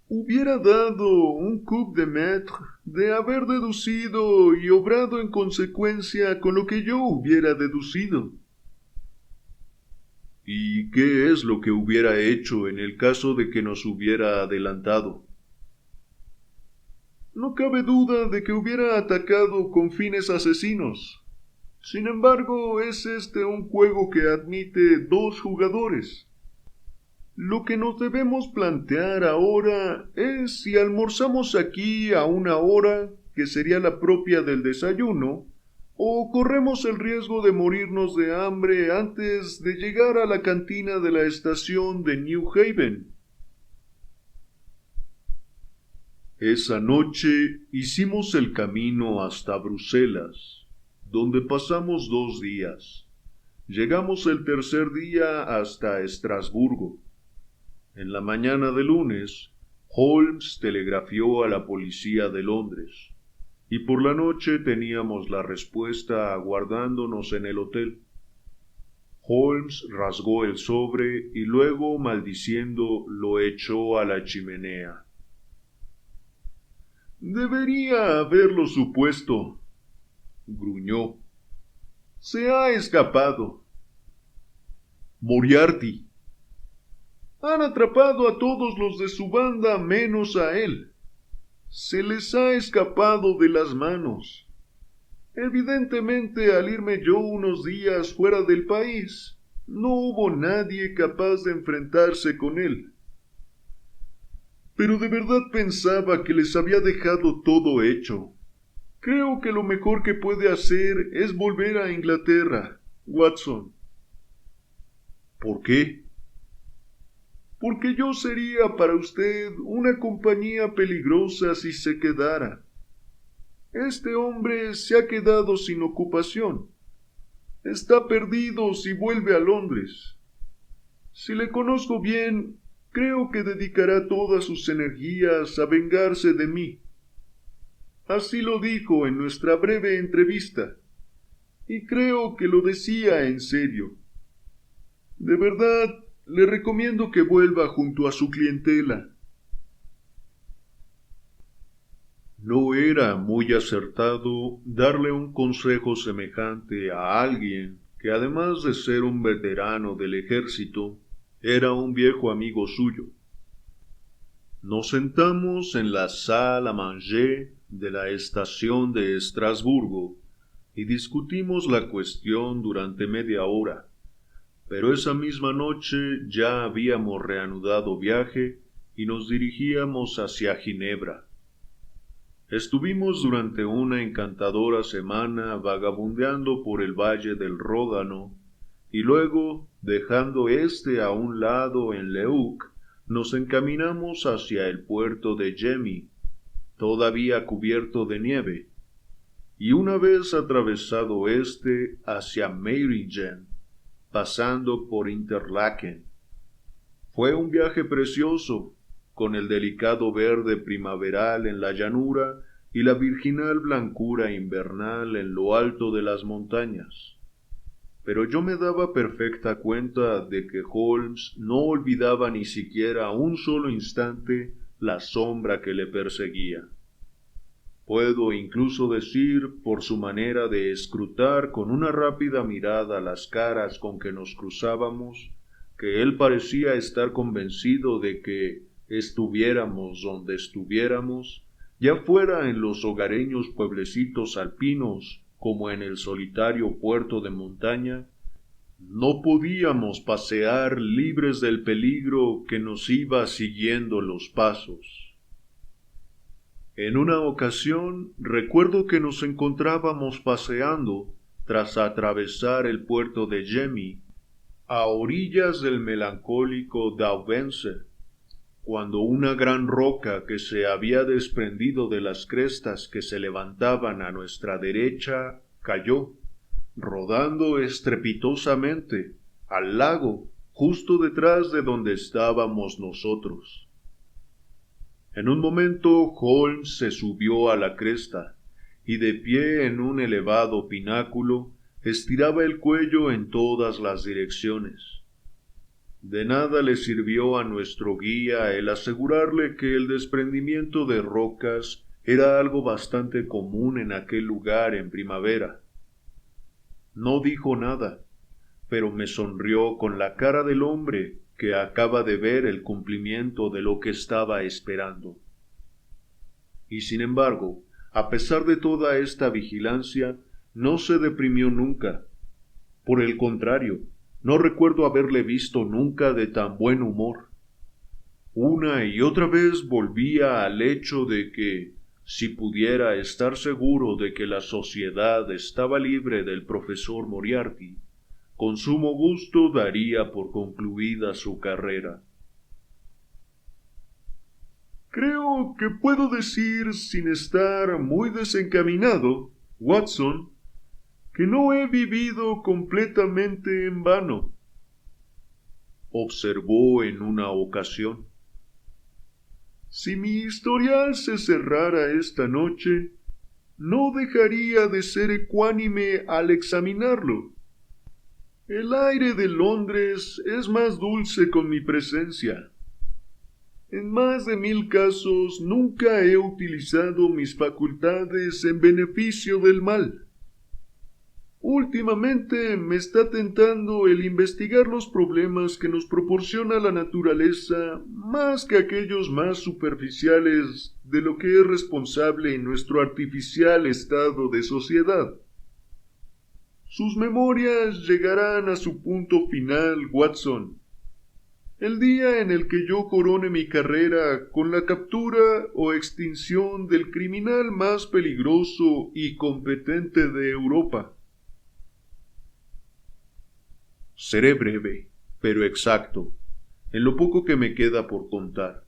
Hubiera dado un coup de maître de haber deducido y obrado en consecuencia con lo que yo hubiera deducido». «¿Y qué es lo que hubiera hecho en el caso de que nos hubiera adelantado?» «No cabe duda de que hubiera atacado con fines asesinos. Sin embargo, es este un juego que admite 2 jugadores. Lo que nos debemos plantear ahora es si almorzamos aquí a 1 hora, que sería la propia del desayuno, o corremos el riesgo de morirnos de hambre antes de llegar a la cantina de la estación de New Haven. Esa noche hicimos el camino hasta Bruselas, donde pasamos 2 días. Llegamos el tercer día hasta Estrasburgo. En la mañana de lunes, Holmes telegrafió a la policía de Londres, y por la noche teníamos la respuesta aguardándonos en el hotel. Holmes rasgó el sobre y luego, maldiciendo, lo echó a la chimenea. «Debería haberlo supuesto», gruñó. Se ha escapado. Moriarty. Han atrapado a todos los de su banda menos a él. Se les ha escapado de las manos. Evidentemente, al irme yo unos días fuera del país, no hubo nadie capaz de enfrentarse con él. Pero de verdad pensaba que les había dejado todo hecho. Creo que lo mejor que puede hacer es volver a Inglaterra, Watson. ¿Por qué? Porque yo sería para usted una compañía peligrosa si se quedara. Este hombre se ha quedado sin ocupación. Está perdido si vuelve a Londres. Si le conozco bien, creo que dedicará todas sus energías a vengarse de mí. Así lo dijo en nuestra breve entrevista, y creo que lo decía en serio. De verdad, le recomiendo que vuelva junto a su clientela. No era muy acertado darle un consejo semejante a alguien que, además de ser un veterano del ejército, era un viejo amigo suyo. Nos sentamos en la salle à manger de la estación de Estrasburgo y discutimos la cuestión durante media hora, pero esa misma noche ya habíamos reanudado viaje y nos dirigíamos hacia Ginebra. Estuvimos durante una encantadora semana vagabundeando por el valle del Ródano, y luego, dejando a un lado en Leuc, nos encaminamos hacia el puerto de Gemmi, todavía cubierto de nieve, y una vez atravesado hacia Meiringen, pasando por Interlaken. Fue un viaje precioso, con el delicado verde primaveral en la llanura y la virginal blancura invernal en lo alto de las montañas. Pero yo me daba perfecta cuenta de que Holmes no olvidaba ni siquiera un solo instante la sombra que le perseguía. Puedo incluso decir, por su manera de escrutar con una rápida mirada las caras con que nos cruzábamos, que él parecía estar convencido de que, estuviéramos donde estuviéramos, ya fuera en los hogareños pueblecitos alpinos como en el solitario puerto de montaña, no podíamos pasear libres del peligro que nos iba siguiendo los pasos. En una ocasión recuerdo que nos encontrábamos paseando, tras atravesar el puerto de Gemmi, a orillas del melancólico Daubense, cuando una gran roca que se había desprendido de las crestas que se levantaban a nuestra derecha cayó, rodando estrepitosamente, al lago justo detrás de donde estábamos nosotros. En un momento Holmes se subió a la cresta, y de pie en un elevado pináculo, estiraba el cuello en todas las direcciones. De nada le sirvió a nuestro guía el asegurarle que el desprendimiento de rocas era algo bastante común en aquel lugar en primavera. No dijo nada, pero me sonrió con la cara del hombre que acaba de ver el cumplimiento de lo que estaba esperando. Y sin embargo, a pesar de toda esta vigilancia, no se deprimió nunca. Por el contrario, no recuerdo haberle visto nunca de tan buen humor. Una y otra vez volvía al hecho de que, si pudiera estar seguro de que la sociedad estaba libre del profesor Moriarty, con sumo gusto daría por concluida su carrera. Creo que puedo decir, sin estar muy desencaminado, Watson, que no he vivido completamente en vano, observó en una ocasión. Si mi historial se cerrara esta noche, no dejaría de ser ecuánime al examinarlo. El aire de Londres es más dulce con mi presencia. En más de 1000 casos nunca he utilizado mis facultades en beneficio del mal. Últimamente me está tentando el investigar los problemas que nos proporciona la naturaleza más que aquellos más superficiales de lo que es responsable en nuestro artificial estado de sociedad. Sus memorias llegarán a su punto final, Watson, el día en el que yo corone mi carrera con la captura o extinción del criminal más peligroso y competente de Europa. Seré breve, pero exacto, en lo poco que me queda por contar.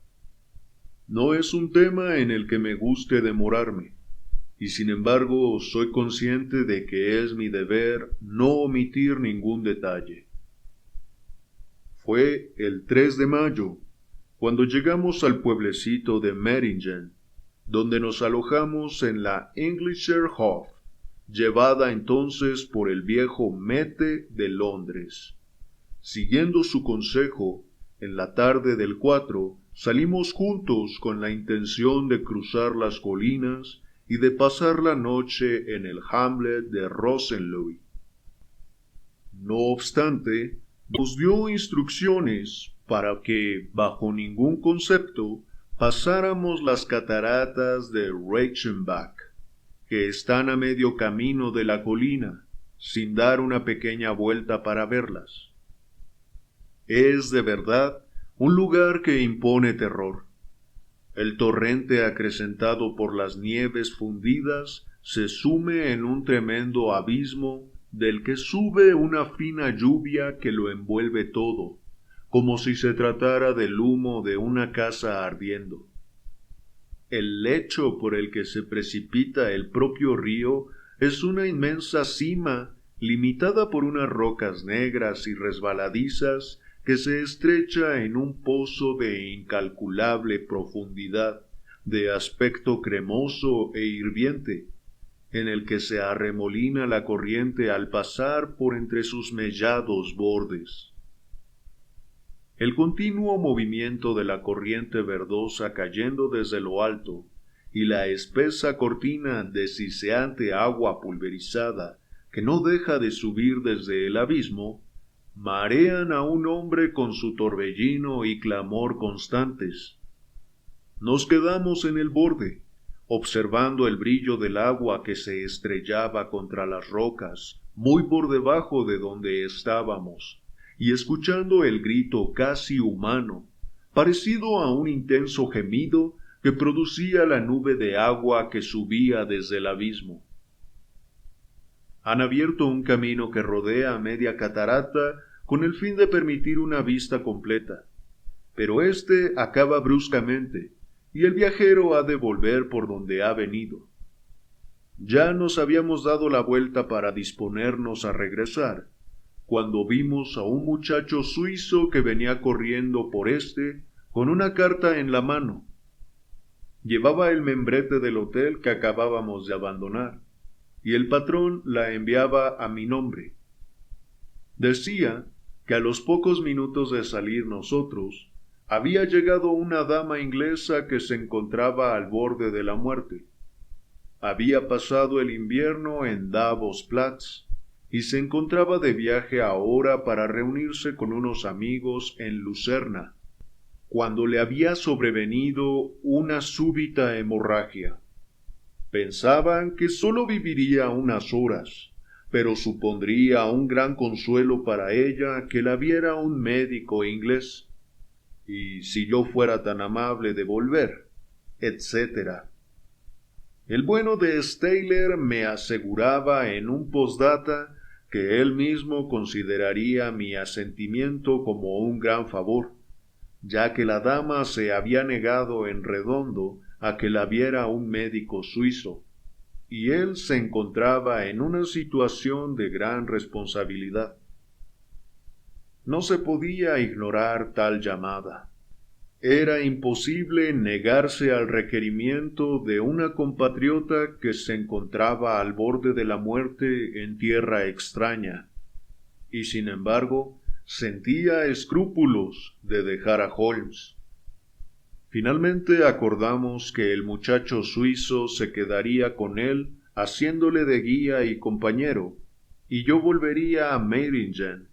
No es un tema en el que me guste demorarme, y sin embargo soy consciente de que es mi deber no omitir ningún detalle. Fue el 3 de mayo, cuando llegamos al pueblecito de Meiringen, donde nos alojamos en la Englischer Hof, llevada entonces por el viejo Mete de Londres. Siguiendo su consejo, en la tarde del 4 salimos juntos con la intención de cruzar las colinas y de pasar la noche en el hamlet de Rosenlui. No obstante, nos dio instrucciones para que, bajo ningún concepto, pasáramos las cataratas de Reichenbach, que están a medio camino de la colina, sin dar una pequeña vuelta para verlas. Es, de verdad, un lugar que impone terror. El torrente acrecentado por las nieves fundidas se sume en un tremendo abismo del que sube una fina lluvia que lo envuelve todo, como si se tratara del humo de una casa ardiendo. El lecho por el que se precipita el propio río es una inmensa sima limitada por unas rocas negras y resbaladizas que se estrecha en un pozo de incalculable profundidad, de aspecto cremoso e hirviente, en el que se arremolina la corriente al pasar por entre sus mellados bordes. El continuo movimiento de la corriente verdosa cayendo desde lo alto y la espesa cortina de siseante agua pulverizada que no deja de subir desde el abismo, marean a un hombre con su torbellino y clamor constantes. Nos quedamos en el borde, observando el brillo del agua que se estrellaba contra las rocas, muy por debajo de donde estábamos, y escuchando el grito casi humano, parecido a un intenso gemido que producía la nube de agua que subía desde el abismo. Han abierto un camino que rodea media catarata con el fin de permitir una vista completa, pero éste acaba bruscamente, y el viajero ha de volver por donde ha venido. Ya nos habíamos dado la vuelta para disponernos a regresar, cuando vimos a un muchacho suizo que venía corriendo por con una carta en la mano. Llevaba el membrete del hotel que acabábamos de abandonar, y el patrón la enviaba a mi nombre. Decía que a los pocos minutos de salir nosotros, había llegado una dama inglesa que se encontraba al borde de la muerte. Había pasado el invierno en Davos-Platz y se encontraba de viaje ahora para reunirse con unos amigos en Lucerna, cuando le había sobrevenido una súbita hemorragia. Pensaban que sólo viviría unas horas, pero supondría un gran consuelo para ella que la viera un médico inglés. Y si yo fuera tan amable de volver, etc. El bueno de Steyler me aseguraba en un postdata que él mismo consideraría mi asentimiento como un gran favor, ya que la dama se había negado en redondo a que la viera un médico suizo, y él se encontraba en una situación de gran responsabilidad. No se podía ignorar tal llamada. Era imposible negarse al requerimiento de una compatriota que se encontraba al borde de la muerte en tierra extraña, y sin embargo sentía escrúpulos de dejar a Holmes. Finalmente acordamos que el muchacho suizo se quedaría con él, haciéndole de guía y compañero, y yo volvería a Meiringen.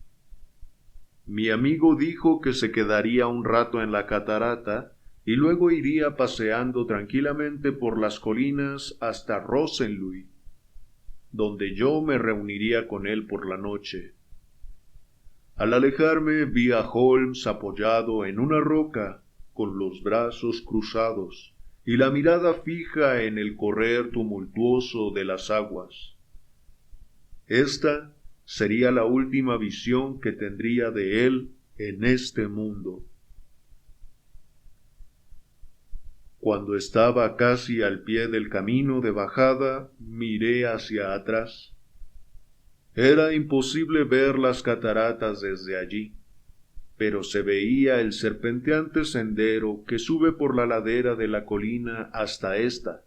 Mi amigo dijo que se quedaría un rato en la catarata y luego iría paseando tranquilamente por las colinas hasta Rosenlui, donde yo me reuniría con él por la noche. Al alejarme vi a Holmes apoyado en una roca, con los brazos cruzados y la mirada fija en el correr tumultuoso de las aguas. Esta sería la última visión que tendría de él en este mundo. Cuando estaba casi al pie del camino de bajada, miré hacia atrás. Era imposible ver las cataratas desde allí, pero se veía el serpenteante sendero que sube por la ladera de la colina hasta ésta.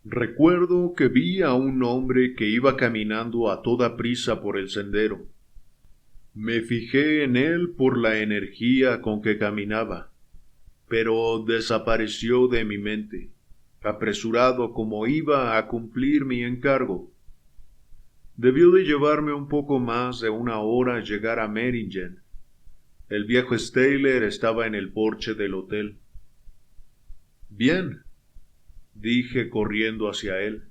Recuerdo que vi a un hombre que iba caminando a toda prisa por el sendero. Me fijé en él por la energía con que caminaba, pero desapareció de mi mente, apresurado como iba a cumplir mi encargo. Debió de llevarme un poco más de una hora llegar a Meiringen. El viejo Steyler estaba en el porche del hotel. Bien, dije corriendo hacia él.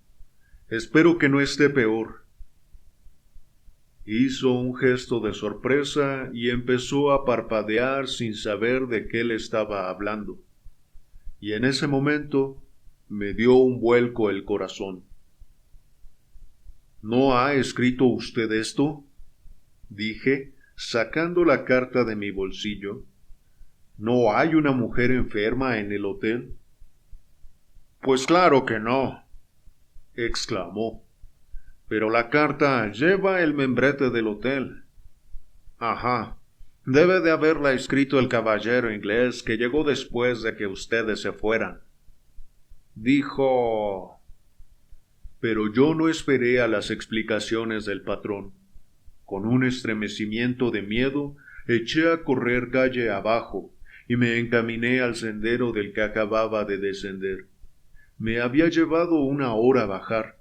Espero que no esté peor. Hizo un gesto de sorpresa y empezó a parpadear sin saber de qué le estaba hablando. Y en ese momento me dio un vuelco el corazón. ¿No ha escrito usted esto?, dije, sacando la carta de mi bolsillo. ¿No hay una mujer enferma en el hotel? Pues claro que no, exclamó. Pero la carta lleva el membrete del hotel. Ajá, debe de haberla escrito el caballero inglés que llegó después de que ustedes se fueran. Dijo... Pero yo no esperé a las explicaciones del patrón. Con un estremecimiento de miedo, eché a correr calle abajo y me encaminé al sendero del que acababa de descender. Me había llevado una hora bajar.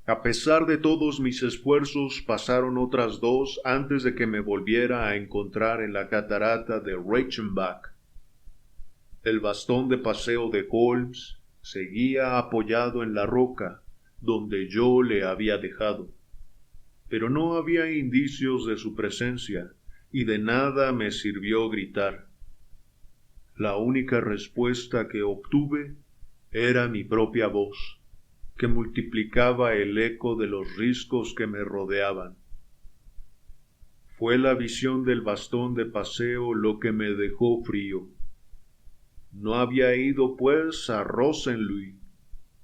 A pesar de todos mis esfuerzos, pasaron otras 2 antes de que me volviera a encontrar en la catarata de Reichenbach. El bastón de paseo de Holmes seguía apoyado en la roca donde yo le había dejado, pero no había indicios de su presencia y de nada me sirvió gritar. La única respuesta que obtuve era mi propia voz, que multiplicaba el eco de los riscos que me rodeaban. Fue la visión del bastón de paseo lo que me dejó frío. No había ido, pues, a Rosenlui.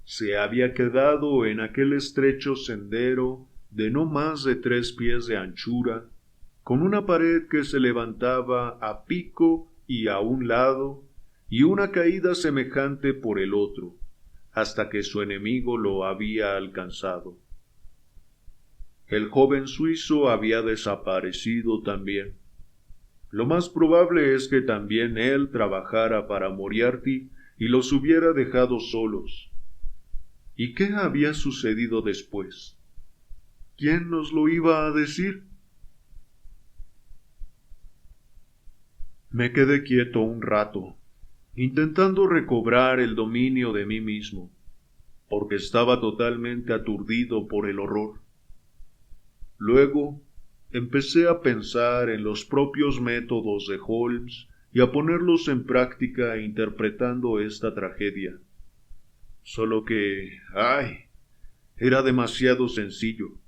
Se había quedado en aquel estrecho sendero de no más de 3 pies de anchura, con una pared que se levantaba a pico y a un lado, y una caída semejante por el otro, hasta que su enemigo lo había alcanzado. El joven suizo había desaparecido también. Lo más probable es que también él trabajara para Moriarty y los hubiera dejado solos. ¿Y qué había sucedido después? ¿Quién nos lo iba a decir? Me quedé quieto un rato, intentando recobrar el dominio de mí mismo, porque estaba totalmente aturdido por el horror. Luego empecé a pensar en los propios métodos de Holmes y a ponerlos en práctica interpretando esta tragedia. Solo que, era demasiado sencillo.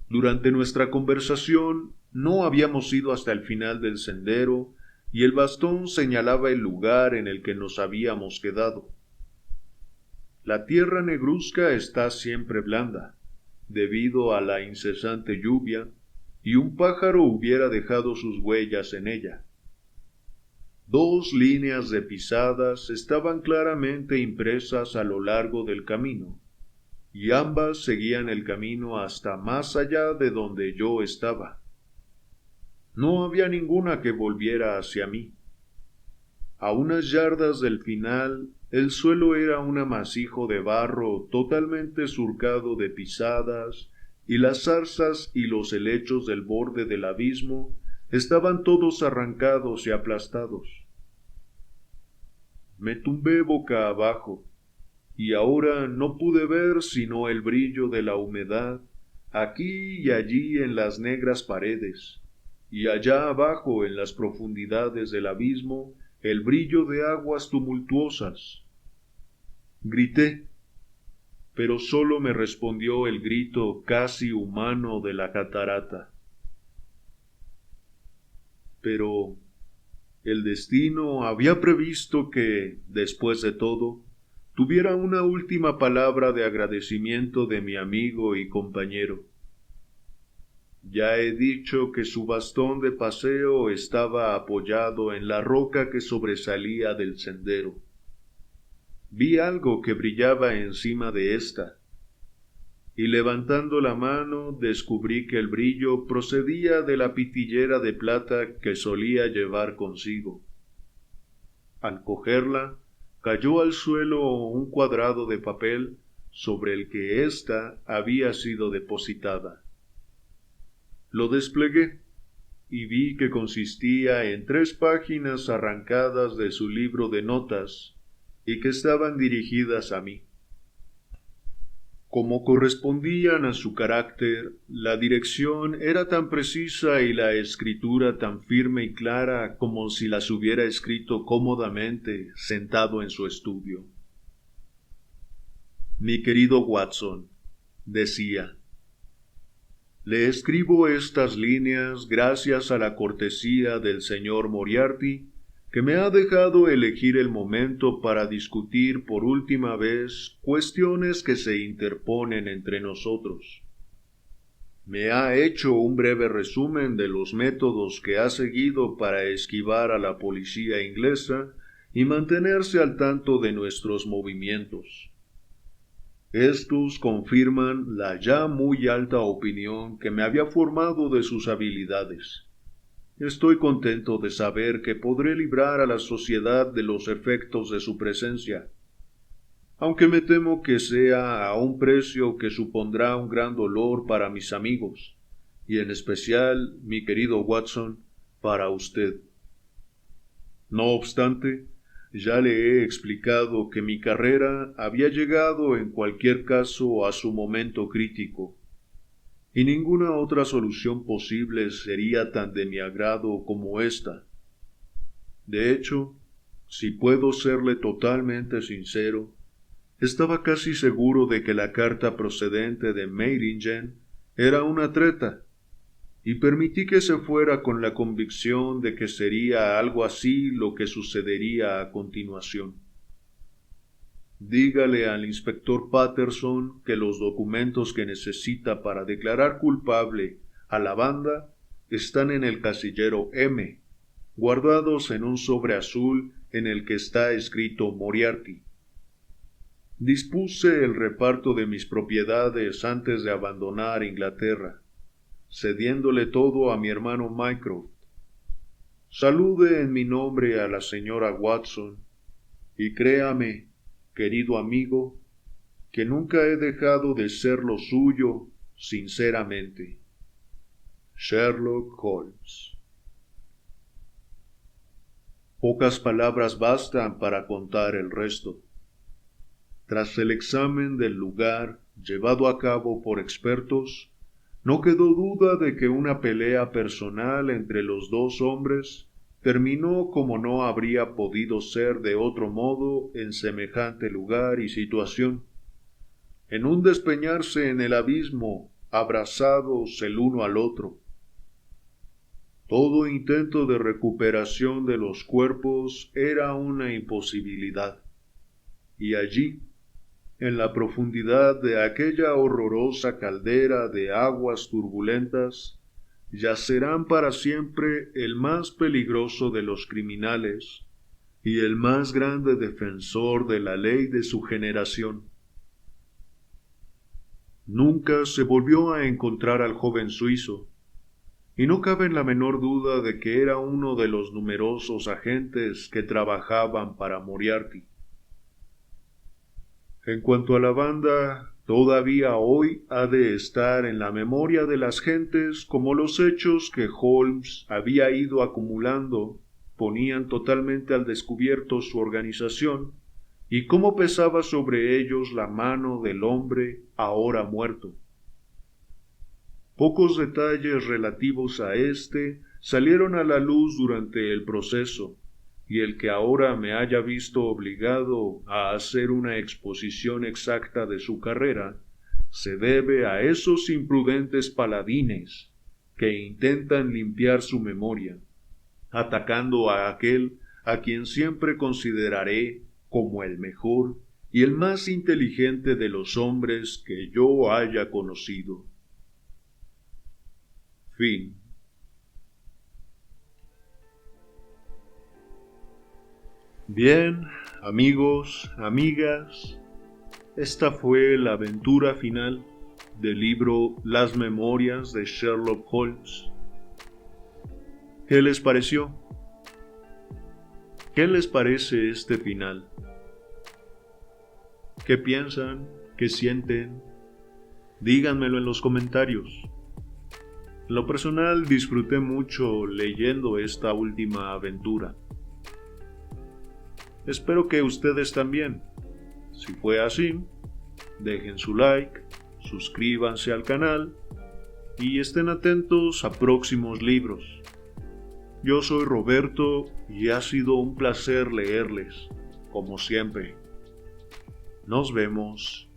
Durante nuestra conversación no habíamos ido hasta el final del sendero y el bastón señalaba el lugar en el que nos habíamos quedado. La tierra negruzca está siempre blanda, debido a la incesante lluvia, y un pájaro hubiera dejado sus huellas en ella. 2 líneas de pisadas estaban claramente impresas a lo largo del camino, y ambas seguían el camino hasta más allá de donde yo estaba. No había ninguna que volviera hacia mí. A unas yardas del final, el suelo era un amasijo de barro totalmente surcado de pisadas y las zarzas y los helechos del borde del abismo estaban todos arrancados y aplastados. Me tumbé boca abajo, y ahora no pude ver sino el brillo de la humedad aquí y allí en las negras paredes, y allá abajo en las profundidades del abismo el brillo de aguas tumultuosas. Grité, pero sólo me respondió el grito casi humano de la catarata. Pero el destino había previsto que, después de todo, tuviera una última palabra de agradecimiento de mi amigo y compañero. Ya he dicho que su bastón de paseo estaba apoyado en la roca que sobresalía del sendero. Vi algo que brillaba encima de ésta, y levantando la mano descubrí que el brillo procedía de la pitillera de plata que solía llevar consigo. Al cogerla, cayó al suelo un cuadrado de papel sobre el que ésta había sido depositada. Lo desplegué y vi que consistía en 3 páginas arrancadas de su libro de notas y que estaban dirigidas a mí. Como correspondían a su carácter, la dirección era tan precisa y la escritura tan firme y clara como si las hubiera escrito cómodamente sentado en su estudio. Mi querido Watson, decía, le escribo estas líneas gracias a la cortesía del señor Moriarty, que me ha dejado elegir el momento para discutir por última vez cuestiones que se interponen entre nosotros. Me ha hecho un breve resumen de los métodos que ha seguido para esquivar a la policía inglesa y mantenerse al tanto de nuestros movimientos. Estos confirman la ya muy alta opinión que me había formado de sus habilidades. Estoy contento de saber que podré librar a la sociedad de los efectos de su presencia, aunque me temo que sea a un precio que supondrá un gran dolor para mis amigos, y en especial, mi querido Watson, para usted. No obstante, ya le he explicado que mi carrera había llegado en cualquier caso a su momento crítico, y ninguna otra solución posible sería tan de mi agrado como esta. De hecho, si puedo serle totalmente sincero, estaba casi seguro de que la carta procedente de Meiringen era una treta, y permití que se fuera con la convicción de que sería algo así lo que sucedería a continuación. Dígale al inspector Patterson que los documentos que necesita para declarar culpable a la banda están en el casillero M, guardados en un sobre azul en el que está escrito Moriarty. Dispuse el reparto de mis propiedades antes de abandonar Inglaterra, cediéndole todo a mi hermano Mycroft. Salude en mi nombre a la señora Watson, y créame, querido amigo, que nunca he dejado de ser lo suyo sinceramente. Sherlock Holmes. Pocas palabras bastan para contar el resto. Tras el examen del lugar llevado a cabo por expertos, no quedó duda de que una pelea personal entre los 2 hombres terminó como no habría podido ser de otro modo en semejante lugar y situación, en un despeñarse en el abismo, abrazados el uno al otro. Todo intento de recuperación de los cuerpos era una imposibilidad, y allí, en la profundidad de aquella horrorosa caldera de aguas turbulentas, yacerán para siempre el más peligroso de los criminales y el más grande defensor de la ley de su generación. Nunca se volvió a encontrar al joven suizo, y no cabe la menor duda de que era uno de los numerosos agentes que trabajaban para Moriarty. En cuanto a la banda, todavía hoy ha de estar en la memoria de las gentes como los hechos que Holmes había ido acumulando ponían totalmente al descubierto su organización y cómo pesaba sobre ellos la mano del hombre ahora muerto. Pocos detalles relativos a éste salieron a la luz durante el proceso, y el que ahora me haya visto obligado a hacer una exposición exacta de su carrera, se debe a esos imprudentes paladines que intentan limpiar su memoria, atacando a aquel a quien siempre consideraré como el mejor y el más inteligente de los hombres que yo haya conocido. Fin. Bien, amigos, amigas, esta fue la aventura final del libro Las Memorias de Sherlock Holmes. ¿Qué les pareció? ¿Qué les parece este final? ¿Qué piensan? ¿Qué sienten? Díganmelo en los comentarios. En lo personal disfruté mucho leyendo esta última aventura. Espero que ustedes también. Si fue así, dejen su like, suscríbanse al canal y estén atentos a próximos libros. Yo soy Roberto y ha sido un placer leerles, como siempre. Nos vemos.